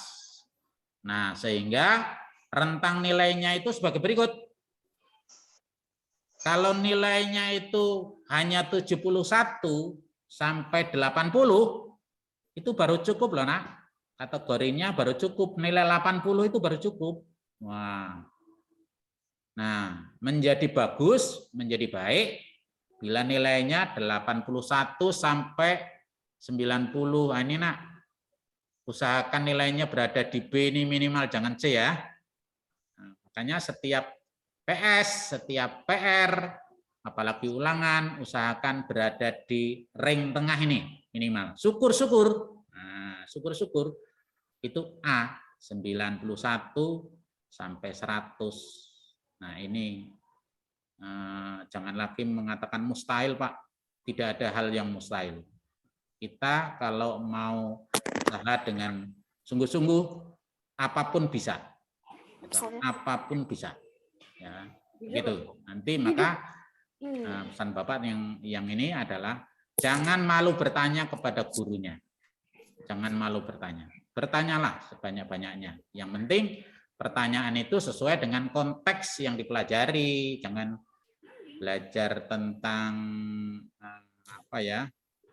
Speaker 6: Nah, sehingga rentang nilainya itu sebagai berikut. Kalau nilainya itu hanya 71 sampai 80, itu baru cukup loh, Nak. Kategorinya baru cukup, nilai 80 itu baru cukup. Wah. Nah, menjadi bagus, menjadi baik bila nilainya 81 sampai 90. Nah, ini Nak, usahakan nilainya berada di B ini minimal, jangan C ya. Nah, makanya setiap PS, setiap PR, apalagi ulangan, usahakan berada di ring tengah ini minimal. Syukur-syukur. Nah, syukur-syukur itu A 91 sampai 100. Nah, ini jangan lagi mengatakan mustahil, Pak. Tidak ada hal yang mustahil. Kita kalau mau usaha dengan sungguh-sungguh, apapun bisa. Apapun bisa. Ya. Gitu. Nanti maka pesan Bapak yang ini adalah jangan malu bertanya kepada gurunya. Jangan malu bertanya. Bertanyalah sebanyak-banyaknya. Yang penting pertanyaan itu sesuai dengan konteks yang dipelajari. Jangan belajar tentang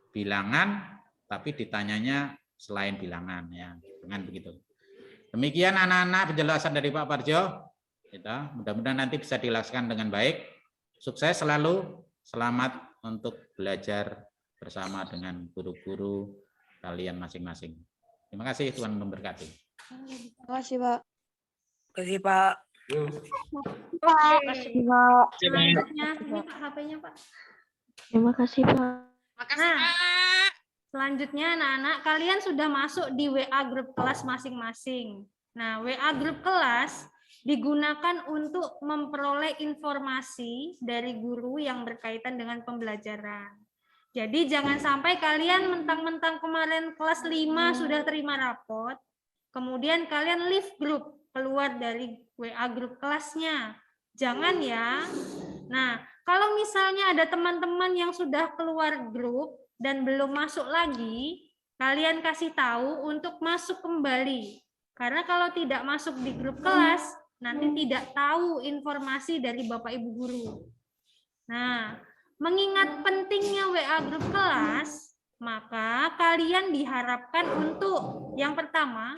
Speaker 6: bilangan, tapi ditanyanya selain bilangan, ya. Dengan begitu. Demikian anak-anak penjelasan dari Pak Parjo. Mudah-mudahan nanti bisa dilaksanakan dengan baik. Sukses selalu. Selamat untuk belajar bersama dengan guru-guru kalian masing-masing. Terima kasih, Tuhan memberkati.
Speaker 4: Terima kasih, Pak.
Speaker 1: Kasih Pak.
Speaker 2: Selanjutnya, ini Pak HP-nya, Pak.
Speaker 4: Terima kasih, Pak.
Speaker 2: Selanjutnya anak-anak, kalian sudah masuk di WA grup kelas masing-masing. Nah, WA grup kelas digunakan untuk memperoleh informasi dari guru yang berkaitan dengan pembelajaran. Jadi jangan sampai kalian mentang-mentang kemarin kelas 5 sudah terima rapot, kemudian kalian leave grup, keluar dari WA grup kelasnya. Jangan ya. Nah, kalau misalnya ada teman-teman yang sudah keluar grup dan belum masuk lagi, kalian kasih tahu untuk masuk kembali. Karena kalau tidak masuk di grup kelas, nanti tidak tahu informasi dari Bapak Ibu guru. Nah, mengingat pentingnya WA grup kelas, maka kalian diharapkan untuk yang pertama,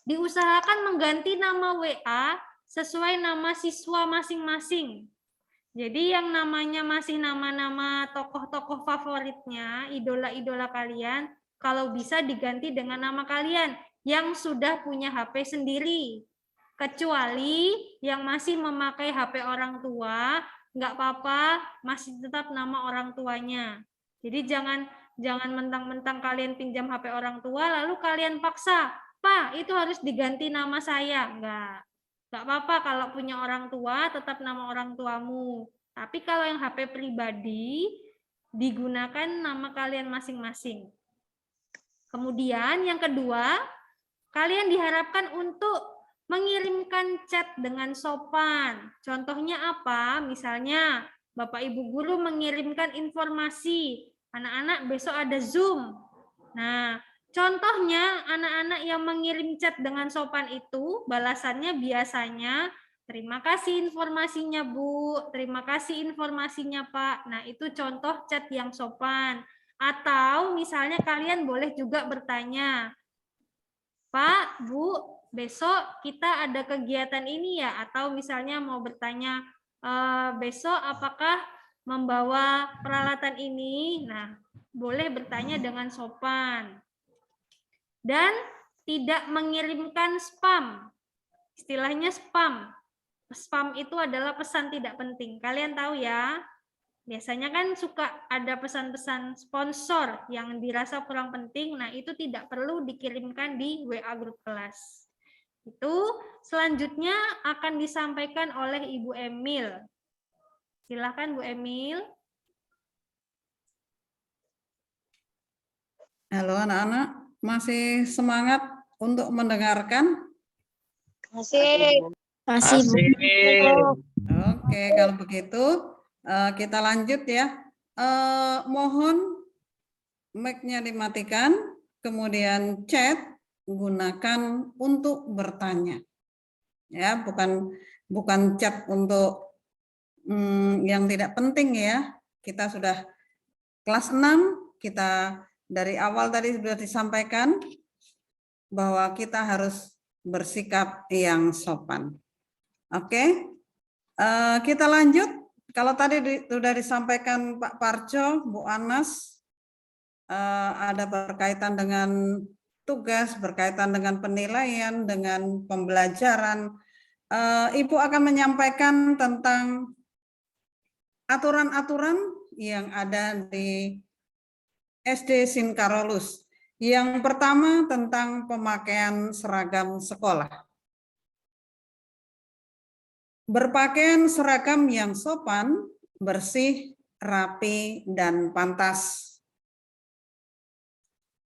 Speaker 2: diusahakan mengganti nama WA sesuai nama siswa masing-masing. Jadi yang namanya masih nama-nama tokoh-tokoh favoritnya, idola-idola kalian, kalau bisa diganti dengan nama kalian yang sudah punya HP sendiri. Kecuali yang masih memakai HP orang tua, nggak apa-apa, masih tetap nama orang tuanya. Jadi jangan mentang-mentang kalian pinjam HP orang tua, lalu kalian paksa, Pak, itu harus diganti nama saya. Nggak apa-apa kalau punya orang tua, tetap nama orang tuamu. Tapi kalau yang HP pribadi, digunakan nama kalian masing-masing. Kemudian yang kedua, kalian diharapkan untuk mengirimkan chat dengan sopan. Contohnya apa? Misalnya, Bapak Ibu guru mengirimkan informasi, anak-anak besok ada Zoom. Nah, contohnya anak-anak yang mengirim chat dengan sopan itu, balasannya biasanya, terima kasih informasinya Bu, terima kasih informasinya Pak. Nah, itu contoh chat yang sopan. Atau misalnya kalian boleh juga bertanya, Pak, Bu, besok kita ada kegiatan ini ya? Atau misalnya mau bertanya, besok apakah membawa peralatan ini? Nah, boleh bertanya dengan sopan. Dan tidak mengirimkan spam. Istilahnya spam. Spam itu adalah pesan tidak penting. Kalian tahu ya? Biasanya kan suka ada pesan-pesan sponsor yang dirasa kurang penting. Nah, itu tidak perlu dikirimkan di WA grup kelas. Itu selanjutnya akan disampaikan oleh Ibu Emil. Silakan Bu Emil.
Speaker 3: Halo anak-anak, masih semangat untuk mendengarkan?
Speaker 5: Masih.
Speaker 3: Oke, kalau begitu kita lanjut ya. Mohon mic-nya dimatikan, kemudian chat gunakan untuk bertanya. Ya, bukan chat untuk yang tidak penting ya. Kita sudah kelas 6, kita dari awal tadi sudah disampaikan bahwa kita harus bersikap yang sopan. Oke, kita lanjut. Kalau tadi sudah disampaikan Pak Parjo, Bu Anas, ada berkaitan dengan tugas, berkaitan dengan penilaian, dengan pembelajaran. Ibu akan menyampaikan tentang aturan-aturan yang ada di SD Sinkarolus. Yang pertama tentang pemakaian seragam sekolah. Berpakaian seragam yang sopan, bersih, rapi, dan pantas.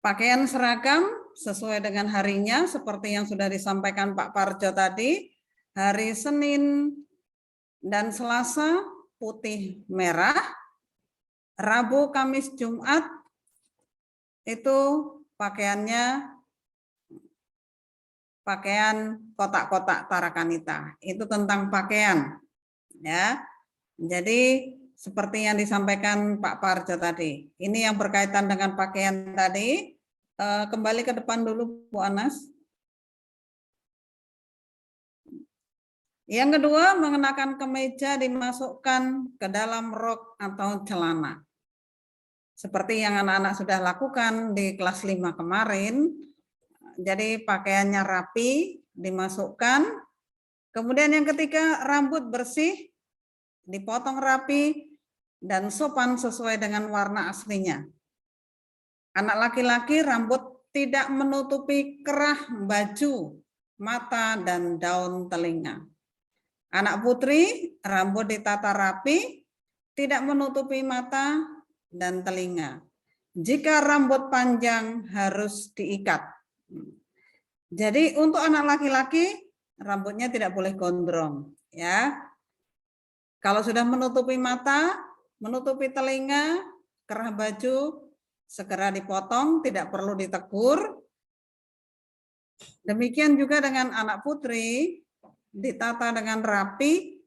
Speaker 3: Pakaian seragam sesuai dengan harinya, seperti yang sudah disampaikan Pak Parjo tadi, hari Senin dan Selasa putih merah. Rabu, Kamis, Jumat itu pakaiannya pakaian kotak-kotak tarakanita. Itu tentang pakaian, ya. Jadi seperti yang disampaikan Pak Parjo tadi. Ini yang berkaitan dengan pakaian tadi. Kembali ke depan dulu, Bu Anas. Yang kedua, mengenakan kemeja dimasukkan ke dalam rok atau celana. Seperti yang anak-anak sudah lakukan di kelas 5 kemarin. Jadi pakaiannya rapi, dimasukkan. Kemudian yang ketiga, rambut bersih, dipotong rapi, dan sopan sesuai dengan warna aslinya. Anak laki-laki rambut tidak menutupi kerah baju, mata, dan daun telinga. Anak putri rambut ditata rapi, tidak menutupi mata dan telinga. Jika rambut panjang harus diikat. Jadi untuk anak laki-laki rambutnya tidak boleh gondrong, ya. Kalau sudah menutupi mata, menutupi telinga, kerah baju segera dipotong, tidak perlu ditegur. Demikian juga dengan anak putri, ditata dengan rapi,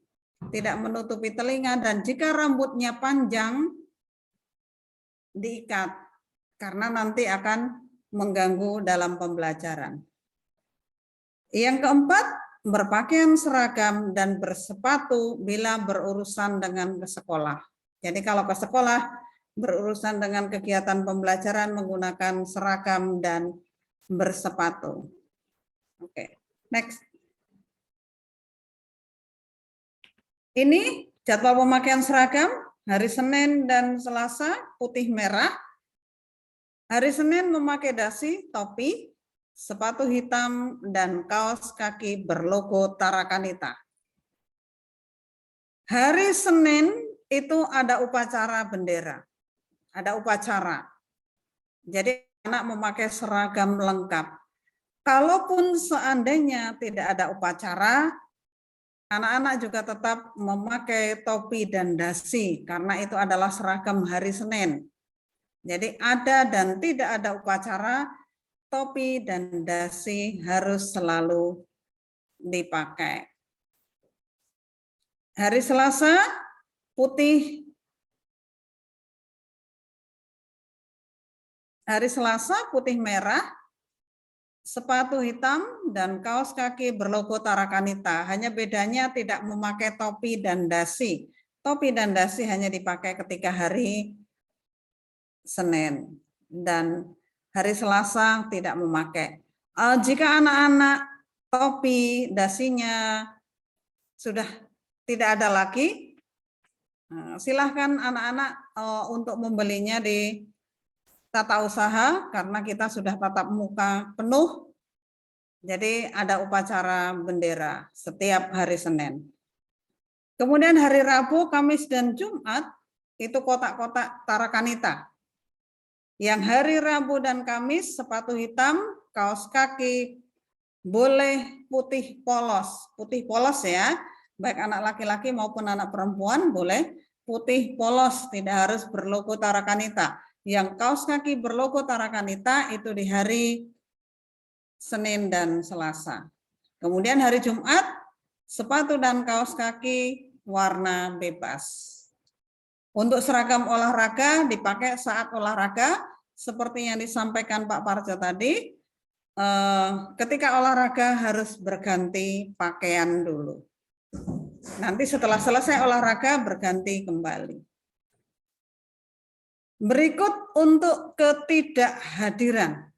Speaker 3: tidak menutupi telinga, dan jika rambutnya panjang diikat karena nanti akan mengganggu dalam pembelajaran. Yang keempat, berpakaian seragam dan bersepatu bila berurusan dengan ke sekolah. Jadi kalau ke sekolah berurusan dengan kegiatan pembelajaran menggunakan seragam dan bersepatu. Oke, next. Ini jadwal pemakaian seragam hari Senin dan Selasa putih merah. Hari Senin memakai dasi, topi, sepatu hitam, dan kaos kaki berlogo Tarakanita. Hari Senin itu ada upacara bendera, ada upacara. Jadi anak memakai seragam lengkap. Kalaupun seandainya tidak ada upacara, anak-anak juga tetap memakai topi dan dasi karena itu adalah seragam hari Senin. Jadi ada dan tidak ada upacara, topi dan dasi harus selalu dipakai. Hari Selasa putih. Hari Selasa putih merah, sepatu hitam dan kaos kaki berlogo Tarakanita. Hanya bedanya tidak memakai topi dan dasi. Topi dan dasi hanya dipakai ketika hari Senin dan hari Selasa tidak memakai. Jika anak-anak topi dasinya sudah tidak ada lagi, silahkan anak-anak untuk membelinya di tata usaha karena kita sudah tatap muka penuh. Jadi ada upacara bendera setiap hari Senin. Kemudian hari Rabu, Kamis, dan Jumat itu kotak-kotak Tarakanita. Yang hari Rabu dan Kamis sepatu hitam, kaos kaki boleh putih polos ya, baik anak laki-laki maupun anak perempuan boleh putih polos, tidak harus berlogo Tarakanita. Yang kaos kaki berlogo Tarakanita itu di hari Senin dan Selasa. Kemudian hari Jumat sepatu dan kaos kaki warna bebas. Untuk seragam olahraga dipakai saat olahraga, seperti yang disampaikan Pak Parjo tadi, ketika olahraga harus berganti pakaian dulu. Nanti setelah selesai olahraga berganti kembali. Berikut untuk ketidakhadiran.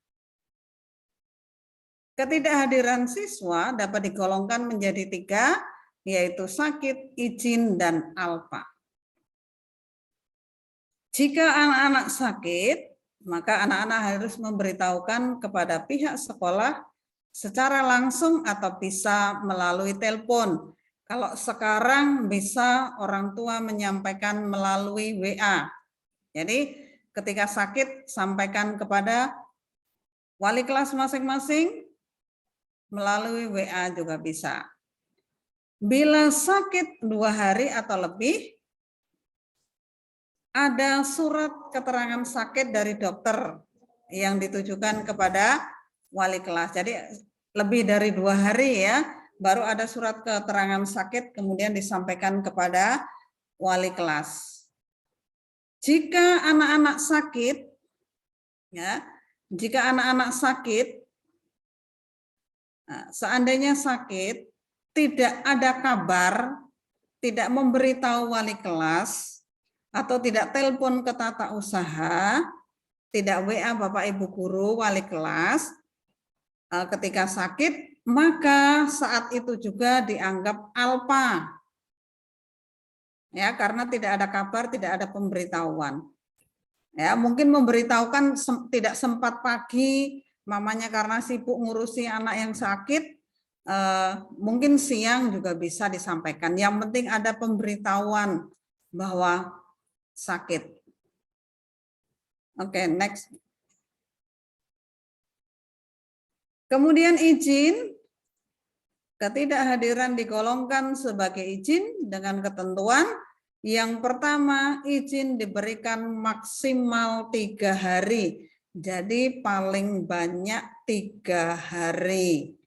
Speaker 3: Ketidakhadiran siswa dapat digolongkan menjadi 3, yaitu sakit, izin, dan alpa. Jika anak-anak sakit, maka anak-anak harus memberitahukan kepada pihak sekolah secara langsung atau bisa melalui telepon. Kalau sekarang bisa orang tua menyampaikan melalui WA. Jadi ketika sakit sampaikan kepada wali kelas masing-masing melalui WA juga bisa. Bila sakit 2 hari atau lebih, ada surat keterangan sakit dari dokter yang ditujukan kepada wali kelas. Jadi lebih dari 2 hari ya, baru ada surat keterangan sakit kemudian disampaikan kepada wali kelas. Jika anak-anak sakit, ya, jika anak-anak sakit, seandainya sakit, tidak ada kabar, tidak memberitahu wali kelas, atau tidak telepon ke tata usaha, tidak WA Bapak Ibu guru wali kelas, ketika sakit, maka saat itu juga dianggap alpa. Ya, karena tidak ada kabar, tidak ada pemberitahuan. Ya, mungkin memberitahukan tidak sempat pagi, mamanya karena sibuk ngurusi anak yang sakit, mungkin siang juga bisa disampaikan. Yang penting ada pemberitahuan bahwa sakit. Oke, next. Kemudian izin ketidakhadiran digolongkan sebagai izin dengan ketentuan. Yang pertama, izin diberikan maksimal 3 hari. Jadi paling banyak 3 hari.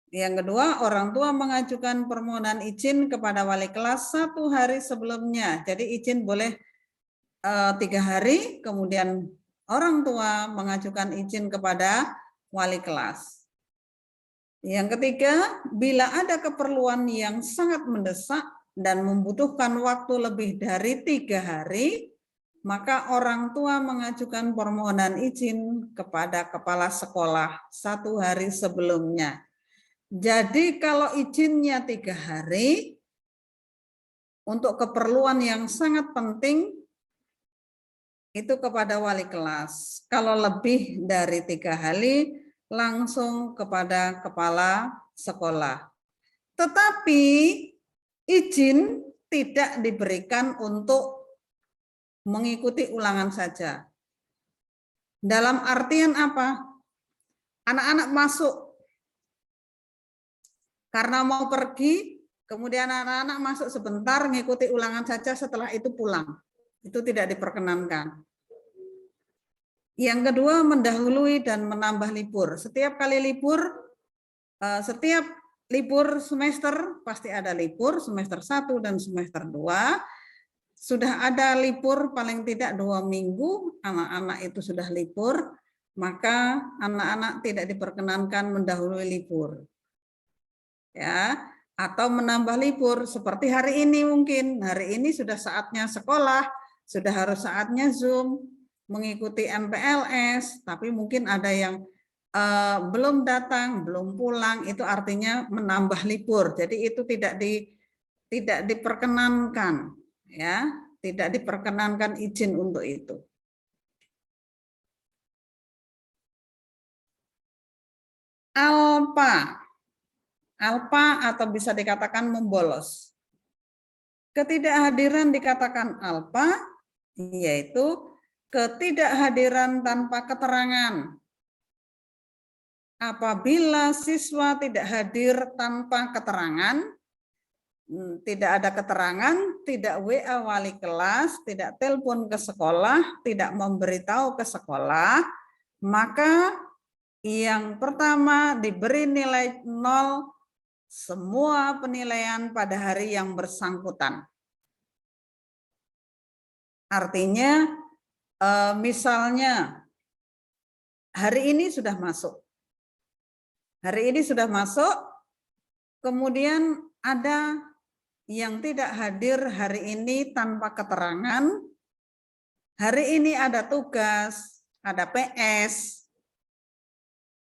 Speaker 3: Yang kedua, orang tua mengajukan permohonan izin kepada wali kelas 1 hari sebelumnya. Jadi izin boleh 3 hari, kemudian orang tua mengajukan izin kepada wali kelas. Yang ketiga, bila ada keperluan yang sangat mendesak dan membutuhkan waktu lebih dari 3 hari, maka orang tua mengajukan permohonan izin kepada kepala sekolah 1 hari sebelumnya. Jadi kalau izinnya 3 hari, untuk keperluan yang sangat penting, itu kepada wali kelas. Kalau lebih dari 3 hari, langsung kepada kepala sekolah. Tetapi izin tidak diberikan untuk mengikuti ulangan saja. Dalam artian apa? Anak-anak masuk karena mau pergi, kemudian anak-anak masuk sebentar, mengikuti ulangan saja, setelah itu pulang. Itu tidak diperkenankan. Yang kedua, mendahului dan menambah libur. Setiap kali libur, setiap libur semester pasti ada libur, semester 1 dan semester 2. Sudah ada libur paling tidak 2 minggu, anak-anak itu sudah libur, maka anak-anak tidak diperkenankan mendahului libur. Ya, atau menambah libur seperti hari ini mungkin. Hari ini sudah saatnya sekolah, sudah harus saatnya Zoom, mengikuti MPLS, tapi mungkin ada yang belum datang, belum pulang, itu artinya menambah libur. Jadi itu tidak diperkenankan, ya, tidak diperkenankan izin untuk itu. Alpa atau bisa dikatakan membolos. Ketidakhadiran dikatakan alpa, yaitu ketidakhadiran tanpa keterangan. Apabila siswa tidak hadir tanpa keterangan, tidak ada keterangan, tidak WA wali kelas, tidak telepon ke sekolah, tidak memberitahu ke sekolah, maka yang pertama diberi nilai 0 semua penilaian pada hari yang bersangkutan. Artinya, misalnya hari ini sudah masuk. Hari ini sudah masuk, kemudian ada yang tidak hadir hari ini tanpa keterangan. Hari ini ada tugas, ada PS,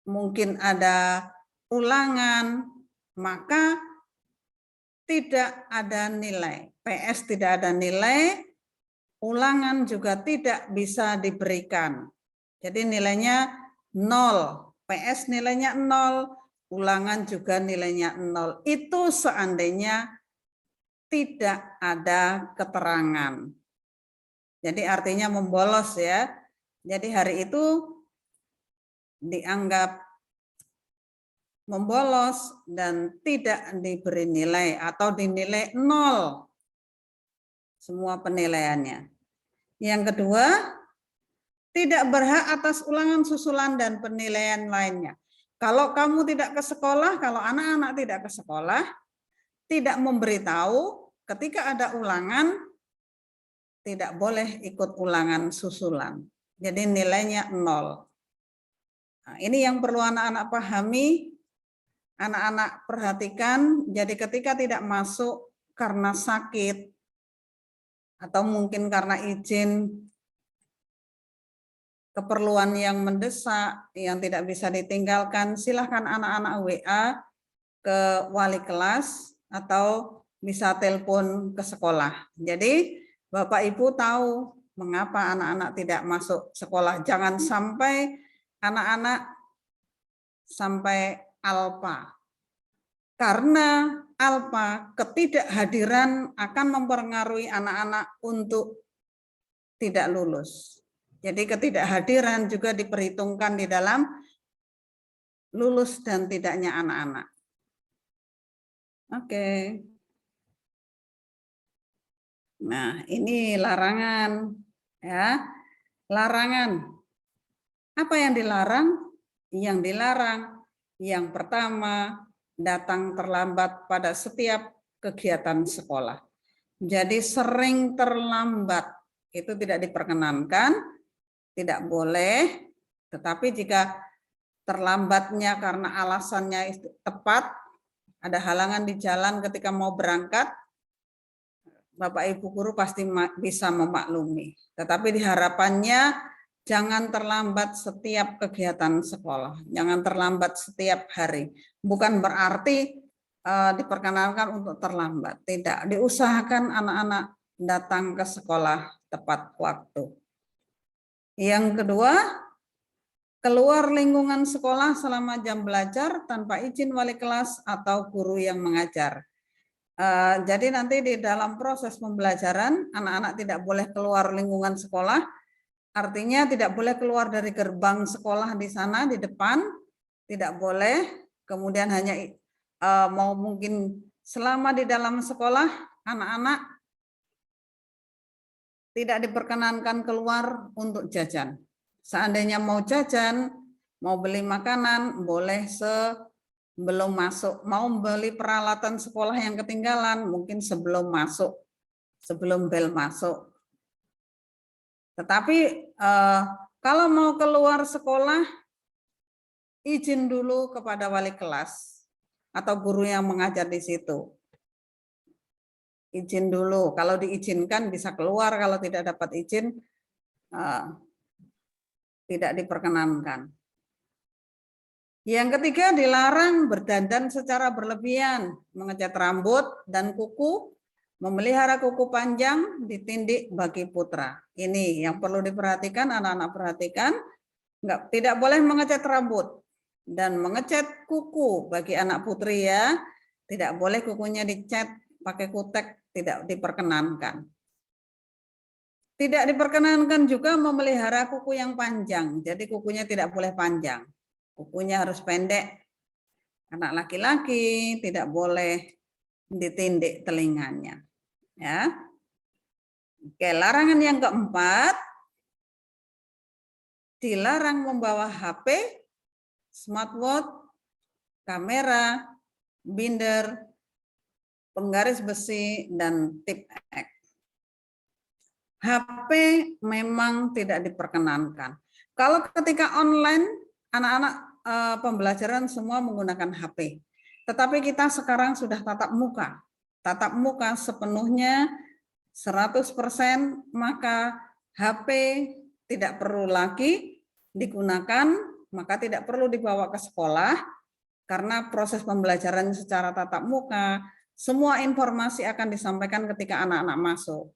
Speaker 3: mungkin ada ulangan, maka tidak ada nilai. PS tidak ada nilai, ulangan juga tidak bisa diberikan. Jadi nilainya 0. PS nilainya 0, ulangan juga nilainya 0. Itu seandainya tidak ada keterangan. Jadi artinya membolos ya. Jadi hari itu dianggap membolos dan tidak diberi nilai atau dinilai 0 semua penilaiannya. Yang kedua, tidak berhak atas ulangan susulan dan penilaian lainnya. Kalau kamu tidak ke sekolah, kalau anak-anak tidak ke sekolah, tidak memberitahu ketika ada ulangan, tidak boleh ikut ulangan susulan. Jadi nilainya 0. Nah, ini yang perlu anak-anak pahami, anak-anak perhatikan. Jadi ketika tidak masuk karena sakit, atau mungkin karena izin keperluan yang mendesak, yang tidak bisa ditinggalkan, silahkan anak-anak WA ke wali kelas atau bisa telepon ke sekolah. Jadi Bapak Ibu tahu mengapa anak-anak tidak masuk sekolah. Jangan sampai anak-anak sampai alpa. Karena alpa, ketidakhadiran akan mempengaruhi anak-anak untuk tidak lulus. Jadi ketidakhadiran juga diperhitungkan di dalam lulus dan tidaknya anak-anak. Oke. Nah, ini larangan ya. Larangan. Apa yang dilarang? Yang dilarang yang pertama, datang terlambat pada setiap kegiatan sekolah. Jadi sering terlambat itu tidak diperkenankan. Tidak boleh, tetapi jika terlambatnya karena alasannya tepat, ada halangan di jalan ketika mau berangkat, Bapak Ibu guru pasti bisa memaklumi. Tetapi diharapannya jangan terlambat setiap kegiatan sekolah, jangan terlambat setiap hari. Bukan berarti diperkenankan untuk terlambat, tidak. Diusahakan anak-anak datang ke sekolah tepat waktu. Yang kedua, keluar lingkungan sekolah selama jam belajar tanpa izin wali kelas atau guru yang mengajar. Jadi nanti di dalam proses pembelajaran, anak-anak tidak boleh keluar lingkungan sekolah, artinya tidak boleh keluar dari gerbang sekolah di sana, di depan, tidak boleh, kemudian hanya mau mungkin selama di dalam sekolah, anak-anak tidak diperkenankan keluar untuk jajan. Seandainya mau jajan, mau beli makanan, boleh sebelum masuk. Mau beli peralatan sekolah yang ketinggalan, mungkin sebelum masuk, sebelum bel masuk. Tetapi kalau mau keluar sekolah, izin dulu kepada wali kelas atau guru yang mengajar di situ. Izin dulu, kalau diizinkan bisa keluar, kalau tidak dapat izin tidak diperkenankan. Yang ketiga, dilarang berdandan secara berlebihan, mengecat rambut dan kuku, memelihara kuku panjang, ditindik bagi putra. Ini yang perlu diperhatikan, anak-anak perhatikan, tidak boleh mengecat rambut dan mengecat kuku bagi anak putri ya, tidak boleh kukunya dicat pakai kutek, tidak diperkenankan. Tidak diperkenankan juga memelihara kuku yang panjang. Jadi kukunya tidak boleh panjang. Kukunya harus pendek. Anak laki-laki tidak boleh ditindik telinganya. Ya. Oke, larangan yang keempat, dilarang membawa HP, smartwatch, kamera, binder, penggaris besi, dan tip X. HP memang tidak diperkenankan. Kalau ketika online, anak-anak pembelajaran semua menggunakan HP. Tetapi kita sekarang sudah tatap muka. Tatap muka sepenuhnya 100%, maka HP tidak perlu lagi digunakan, maka tidak perlu dibawa ke sekolah, karena proses pembelajaran secara tatap muka, semua informasi akan disampaikan ketika anak-anak masuk.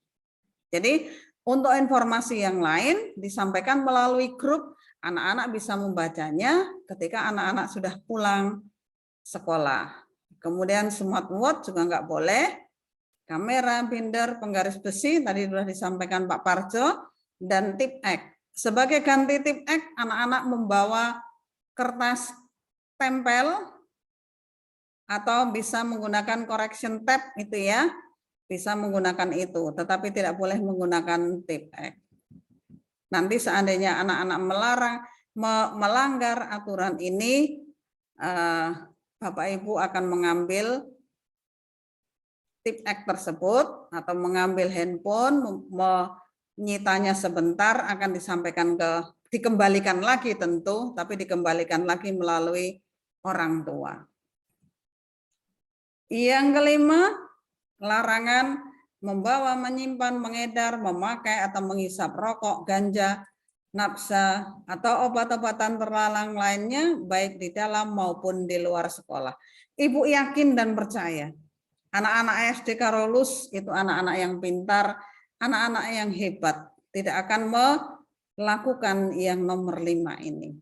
Speaker 3: Jadi untuk informasi yang lain disampaikan melalui grup, anak-anak bisa membacanya ketika anak-anak sudah pulang sekolah. Kemudian smartwatch juga nggak boleh, kamera, binder, penggaris besi, tadi sudah disampaikan Pak Parjo, dan tip X. Sebagai ganti tip X, anak-anak membawa kertas tempel atau bisa menggunakan correction tab itu ya, bisa menggunakan itu, tetapi tidak boleh menggunakan tip X. Nanti seandainya anak-anak melanggar aturan ini, Bapak Ibu akan mengambil tip X tersebut atau mengambil handphone, menyitanya sebentar, akan disampaikan dikembalikan lagi tentu, tapi dikembalikan lagi melalui orang tua. Yang kelima, larangan membawa, menyimpan, mengedar, memakai atau menghisap rokok, ganja, nafsa, atau obat-obatan terlarang lainnya, baik di dalam maupun di luar sekolah. Ibu yakin dan percaya, anak-anak SD Karolus itu anak-anak yang pintar, anak-anak yang hebat, tidak akan melakukan yang nomor 5 ini.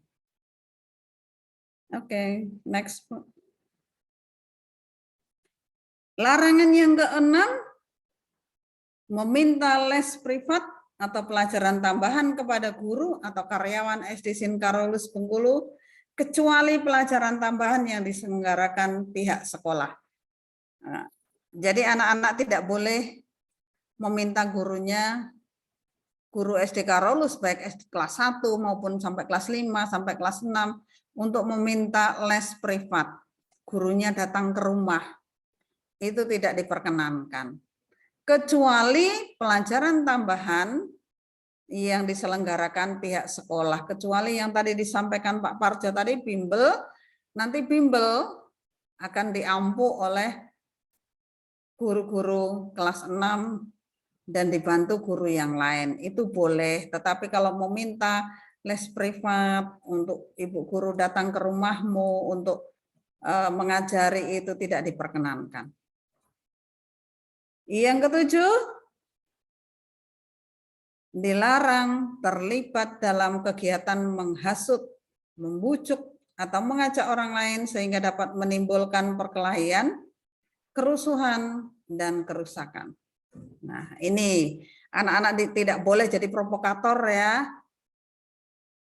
Speaker 3: Oke, next. Larangan yang keenam, meminta les privat atau pelajaran tambahan kepada guru atau karyawan SD Sin Karolus Bengkulu, kecuali pelajaran tambahan yang diselenggarakan pihak sekolah. Nah, jadi anak-anak tidak boleh meminta gurunya, guru SD Karolus, baik SD kelas 1 maupun sampai kelas 5, sampai kelas 6, untuk meminta les privat. Gurunya datang ke rumah. Itu tidak diperkenankan. Kecuali pelajaran tambahan yang diselenggarakan pihak sekolah. Kecuali yang tadi disampaikan Pak Parjo tadi, bimbel, nanti bimbel akan diampu oleh guru-guru kelas 6 dan dibantu guru yang lain. Itu boleh, tetapi kalau mau minta les privat untuk ibu guru datang ke rumahmu untuk mengajari, itu tidak diperkenankan. Yang ketujuh, dilarang terlibat dalam kegiatan menghasut, membujuk, atau mengajak orang lain sehingga dapat menimbulkan perkelahian, kerusuhan, dan kerusakan. Nah, ini anak-anak tidak boleh jadi provokator ya.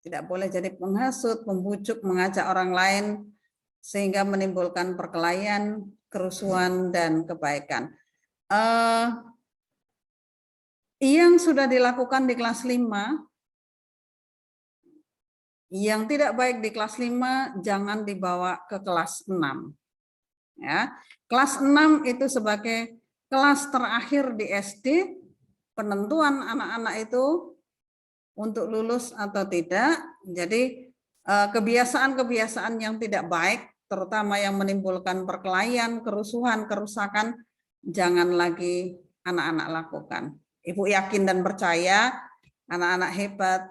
Speaker 3: Tidak boleh jadi penghasut, membujuk, mengajak orang lain sehingga menimbulkan perkelahian, kerusuhan, dan kebaikan. Yang sudah dilakukan di kelas 5, yang tidak baik di kelas 5 jangan dibawa ke kelas 6. Ya. Kelas 6 itu sebagai kelas terakhir di SD, penentuan anak-anak itu untuk lulus atau tidak. Jadi kebiasaan-kebiasaan yang tidak baik, terutama yang menimbulkan perkelahian, kerusuhan, kerusakan, jangan lagi anak-anak lakukan. Ibu yakin dan percaya anak-anak hebat,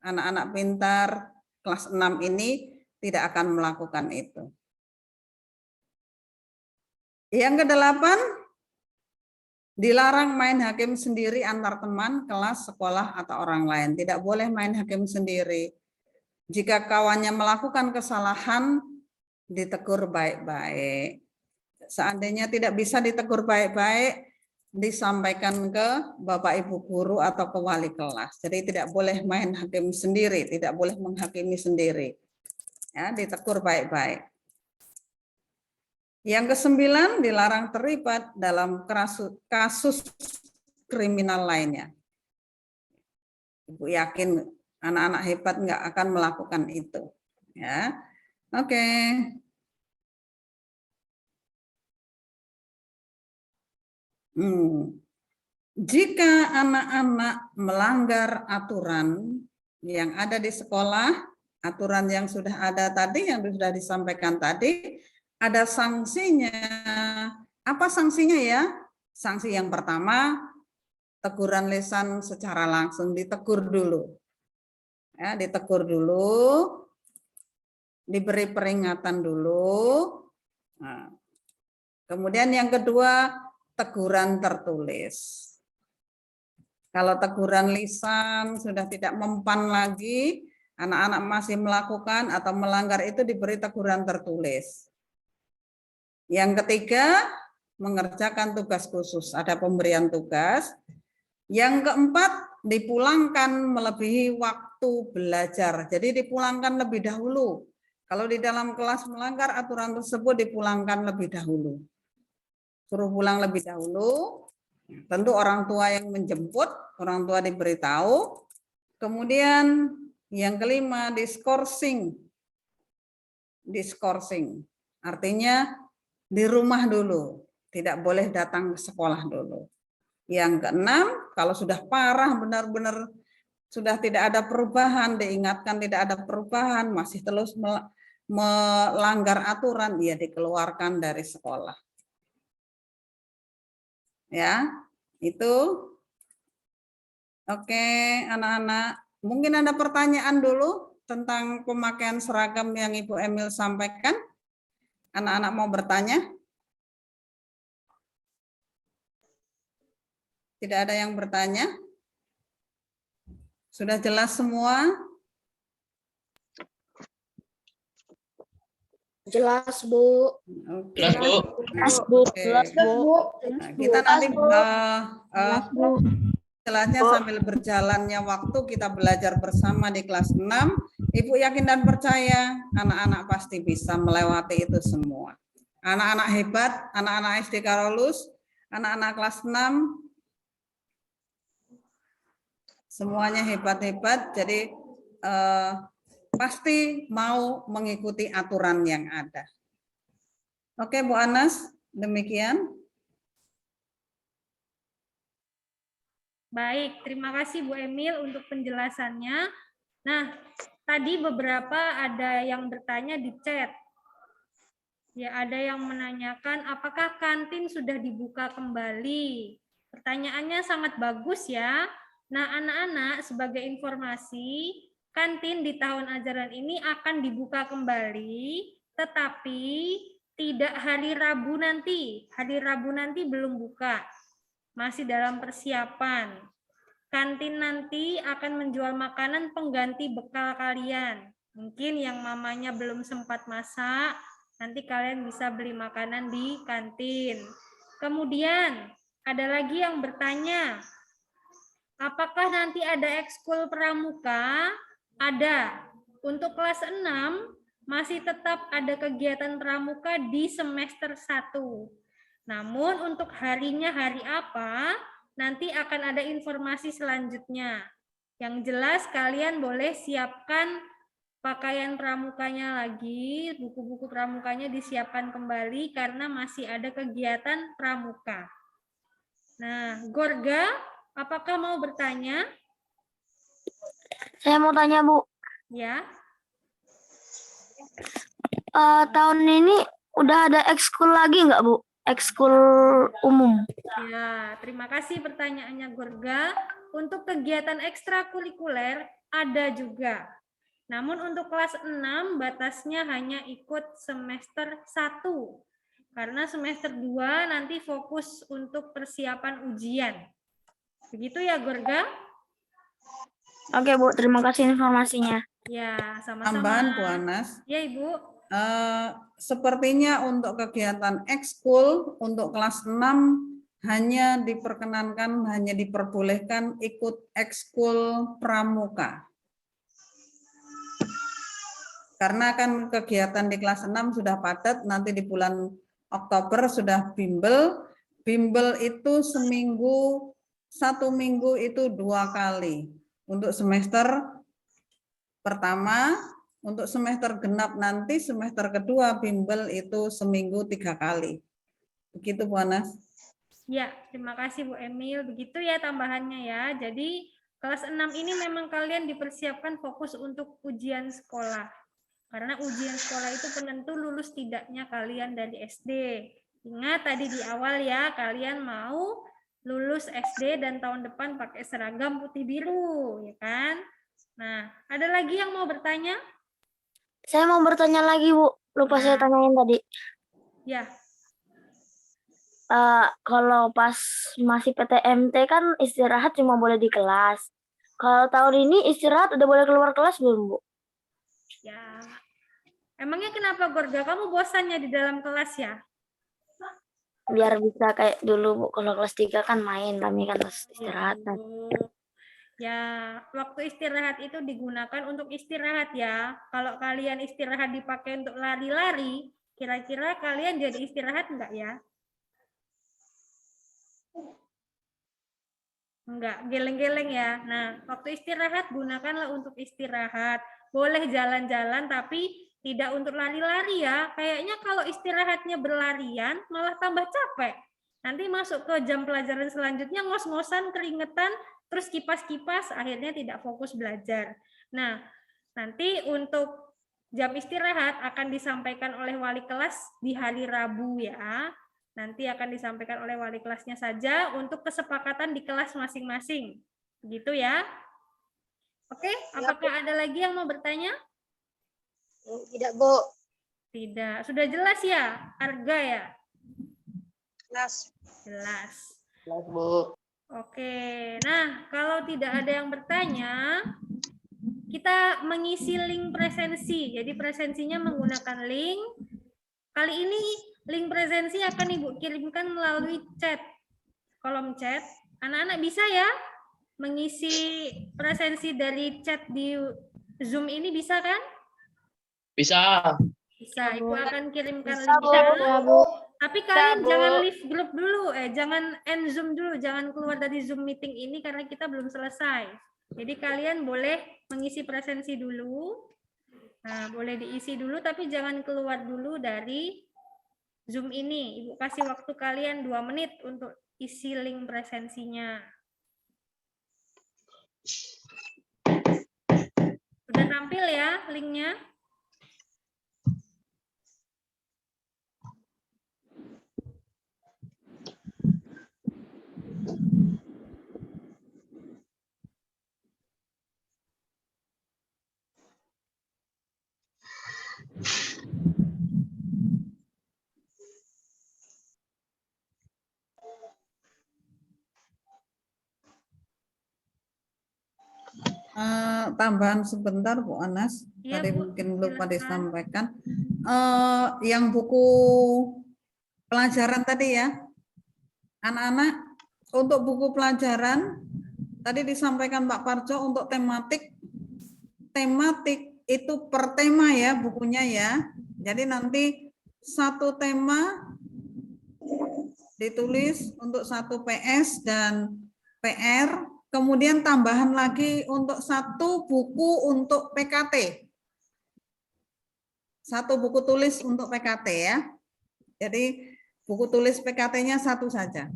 Speaker 3: anak-anak pintar, kelas 6 ini tidak akan melakukan itu. Yang kedelapan, dilarang main hakim sendiri antar teman, kelas, sekolah, atau orang lain. Tidak boleh main hakim sendiri. Jika kawannya melakukan kesalahan, ditegur baik-baik. Seandainya tidak bisa ditegur baik-baik, disampaikan ke Bapak Ibu guru atau ke wali kelas. Jadi tidak boleh main hakim sendiri, tidak boleh menghakimi sendiri. Ya, ditegur baik-baik. Yang ke-9, dilarang terlibat dalam kasus kriminal lainnya. Ibu yakin anak-anak hebat nggak akan melakukan itu. Ya, oke. Jika anak-anak melanggar aturan yang ada di sekolah, aturan yang sudah ada tadi, yang sudah disampaikan tadi, ada sanksinya. Apa sanksinya ya? Sanksi yang pertama, teguran lisan secara langsung, ditegur dulu. Ya, ditegur dulu, diberi peringatan dulu. Nah, kemudian yang kedua, teguran tertulis. Kalau teguran lisan sudah tidak mempan lagi, anak-anak masih melakukan atau melanggar, itu diberi teguran tertulis. Yang ketiga, mengerjakan tugas khusus, ada pemberian tugas. Yang keempat, dipulangkan melebihi waktu belajar. Jadi dipulangkan lebih dahulu Kalau di dalam kelas melanggar aturan tersebut dipulangkan lebih dahulu. Suruh pulang lebih dahulu. Tentu orang tua yang menjemput, orang tua diberitahu. Kemudian yang kelima, diskorsing. Diskorsing. Artinya di rumah dulu, tidak boleh datang ke sekolah dulu. Yang keenam, kalau sudah parah benar-benar sudah tidak ada perubahan, diingatkan tidak ada perubahan, masih terus melanggar aturan, ya dikeluarkan dari sekolah. Ya, itu. Oke, anak-anak. Mungkin ada pertanyaan dulu tentang pemakaian seragam yang Ibu Emil sampaikan. Anak-anak mau bertanya? Tidak ada yang bertanya? Sudah jelas semua?
Speaker 1: Jelas, Bu.
Speaker 3: Oke.
Speaker 7: Jelas, Bu.
Speaker 1: Jelas, Bu.
Speaker 3: Oke.
Speaker 1: Jelas, Bu.
Speaker 3: Nah, kita nanti jelasnya sambil berjalannya waktu kita belajar bersama di kelas 6. Ibu yakin dan percaya anak-anak pasti bisa melewati itu semua. Anak-anak hebat, anak-anak SD Karolus, anak-anak kelas 6, semuanya hebat-hebat, jadi pasti mau mengikuti aturan yang ada. Oke, Bu Anas, demikian.
Speaker 2: Baik, terima kasih Bu Emil untuk penjelasannya. Nah, tadi beberapa ada yang bertanya di chat. Ya, ada yang menanyakan apakah kantin sudah dibuka kembali. Pertanyaannya sangat bagus ya. Nah, anak-anak sebagai informasi, kantin di tahun ajaran ini akan dibuka kembali, tetapi tidak hari Rabu nanti. Hari Rabu nanti belum buka. Masih dalam persiapan. Kantin nanti akan menjual makanan pengganti bekal kalian. Mungkin yang mamanya belum sempat masak, nanti kalian bisa beli makanan di kantin. Kemudian ada lagi yang bertanya, apakah nanti ada ekskul pramuka? Ada. Untuk kelas 6 masih tetap ada kegiatan pramuka di semester 1. Namun untuk harinya hari apa, nanti akan ada informasi selanjutnya. Yang jelas kalian boleh siapkan pakaian pramukanya lagi, buku-buku pramukanya disiapkan kembali karena masih ada kegiatan pramuka. Nah, Gorga, apakah mau bertanya?
Speaker 4: Saya mau tanya, Bu.
Speaker 2: Ya.
Speaker 4: Tahun ini udah ada ekskul lagi nggak, Bu? Ekskul umum.
Speaker 2: Ya, terima kasih pertanyaannya Gorga. Untuk kegiatan ekstrakurikuler ada juga. Namun untuk kelas 6 batasnya hanya ikut semester 1. Karena semester 2 nanti fokus untuk persiapan ujian. Begitu ya Gorga?
Speaker 4: Oke, Bu. Terima kasih informasinya.
Speaker 2: Ya, sama-sama.
Speaker 3: Tambahan Bu Anas.
Speaker 2: Ya, Ibu.
Speaker 3: Sepertinya untuk kegiatan ekskul untuk kelas 6 hanya diperkenankan, hanya diperbolehkan ikut ekskul pramuka. Karena kan kegiatan di kelas 6 sudah padat, nanti di bulan Oktober sudah bimbel. Bimbel itu seminggu, 1 minggu itu 2 kali. Untuk semester pertama, untuk semester genap nanti, semester kedua bimbel itu seminggu 3 kali. Begitu Bu Anas.
Speaker 2: Ya, terima kasih Bu Emil. Begitu ya tambahannya ya. Jadi kelas 6 ini memang kalian dipersiapkan fokus untuk ujian sekolah. Karena ujian sekolah itu penentu lulus tidaknya kalian dari SD. Ingat tadi di awal ya, kalian mau lulus SD dan tahun depan pakai seragam putih biru, ya kan? Nah, ada lagi yang mau bertanya?
Speaker 4: Saya mau bertanya lagi, Bu. Lupa saya tanyain tadi.
Speaker 2: Ya.
Speaker 4: Kalau pas masih PTMT kan istirahat cuma boleh di kelas. Kalau tahun ini istirahat udah boleh keluar kelas belum, Bu?
Speaker 2: Ya. Emangnya kenapa Gorga? Kamu bosannya di dalam kelas ya?
Speaker 4: Biar bisa kayak dulu, Bu. Kalau kelas 3 kan main, kami kan harus istirahat.
Speaker 2: Oh. Ya, waktu istirahat itu digunakan untuk istirahat ya. Kalau kalian istirahat dipakai untuk lari-lari, kira-kira kalian jadi istirahat enggak ya? Enggak, geleng-geleng ya. Nah, waktu istirahat gunakanlah untuk istirahat. Boleh jalan-jalan tapi tidak untuk lari-lari ya. Kayaknya kalau istirahatnya berlarian malah tambah capek. Nanti masuk ke jam pelajaran selanjutnya ngos-ngosan, keringetan, terus kipas-kipas, akhirnya tidak fokus belajar. Nah, nanti untuk jam istirahat akan disampaikan oleh wali kelas di hari Rabu ya. Nanti akan disampaikan oleh wali kelasnya saja untuk kesepakatan di kelas masing-masing. Begitu ya. Oke, apakah ada lagi yang mau bertanya?
Speaker 5: Tidak, Bu.
Speaker 2: Tidak. Sudah jelas ya, harga ya?
Speaker 5: Jelas.
Speaker 2: Jelas.
Speaker 7: Jelas, Bu.
Speaker 2: Oke, nah kalau tidak ada yang bertanya, kita mengisi link presensi. Jadi presensinya menggunakan link. Kali ini link presensi akan Ibu kirimkan melalui chat, kolom chat. Anak-anak bisa ya mengisi presensi dari chat di Zoom ini, bisa kan?
Speaker 7: Bisa.
Speaker 2: Bisa, Ibu akan kirimkan
Speaker 5: Bisa, Bu.
Speaker 2: linknya.
Speaker 5: Bu.
Speaker 2: Tapi kalian jangan leave grup dulu, jangan end Zoom dulu, jangan keluar dari Zoom meeting ini karena kita belum selesai. Jadi kalian boleh mengisi presensi dulu. Nah, boleh diisi dulu tapi jangan keluar dulu dari Zoom ini. Ibu kasih waktu kalian 2 menit untuk isi link presensinya. Sudah tampil ya linknya?
Speaker 3: Tambahan sebentar Bu Anas,
Speaker 2: Iya,
Speaker 3: tadi
Speaker 2: Bu,
Speaker 3: mungkin lupa
Speaker 2: silakan.
Speaker 3: disampaikan. Yang buku pelajaran tadi ya, anak-anak, untuk buku pelajaran tadi disampaikan Pak Parjo untuk tematik itu per tema ya bukunya ya. Jadi nanti satu tema ditulis untuk satu PS dan PR. Kemudian tambahan lagi untuk satu buku untuk PKT. Satu buku tulis untuk PKT ya. Jadi buku tulis PKT-nya satu saja.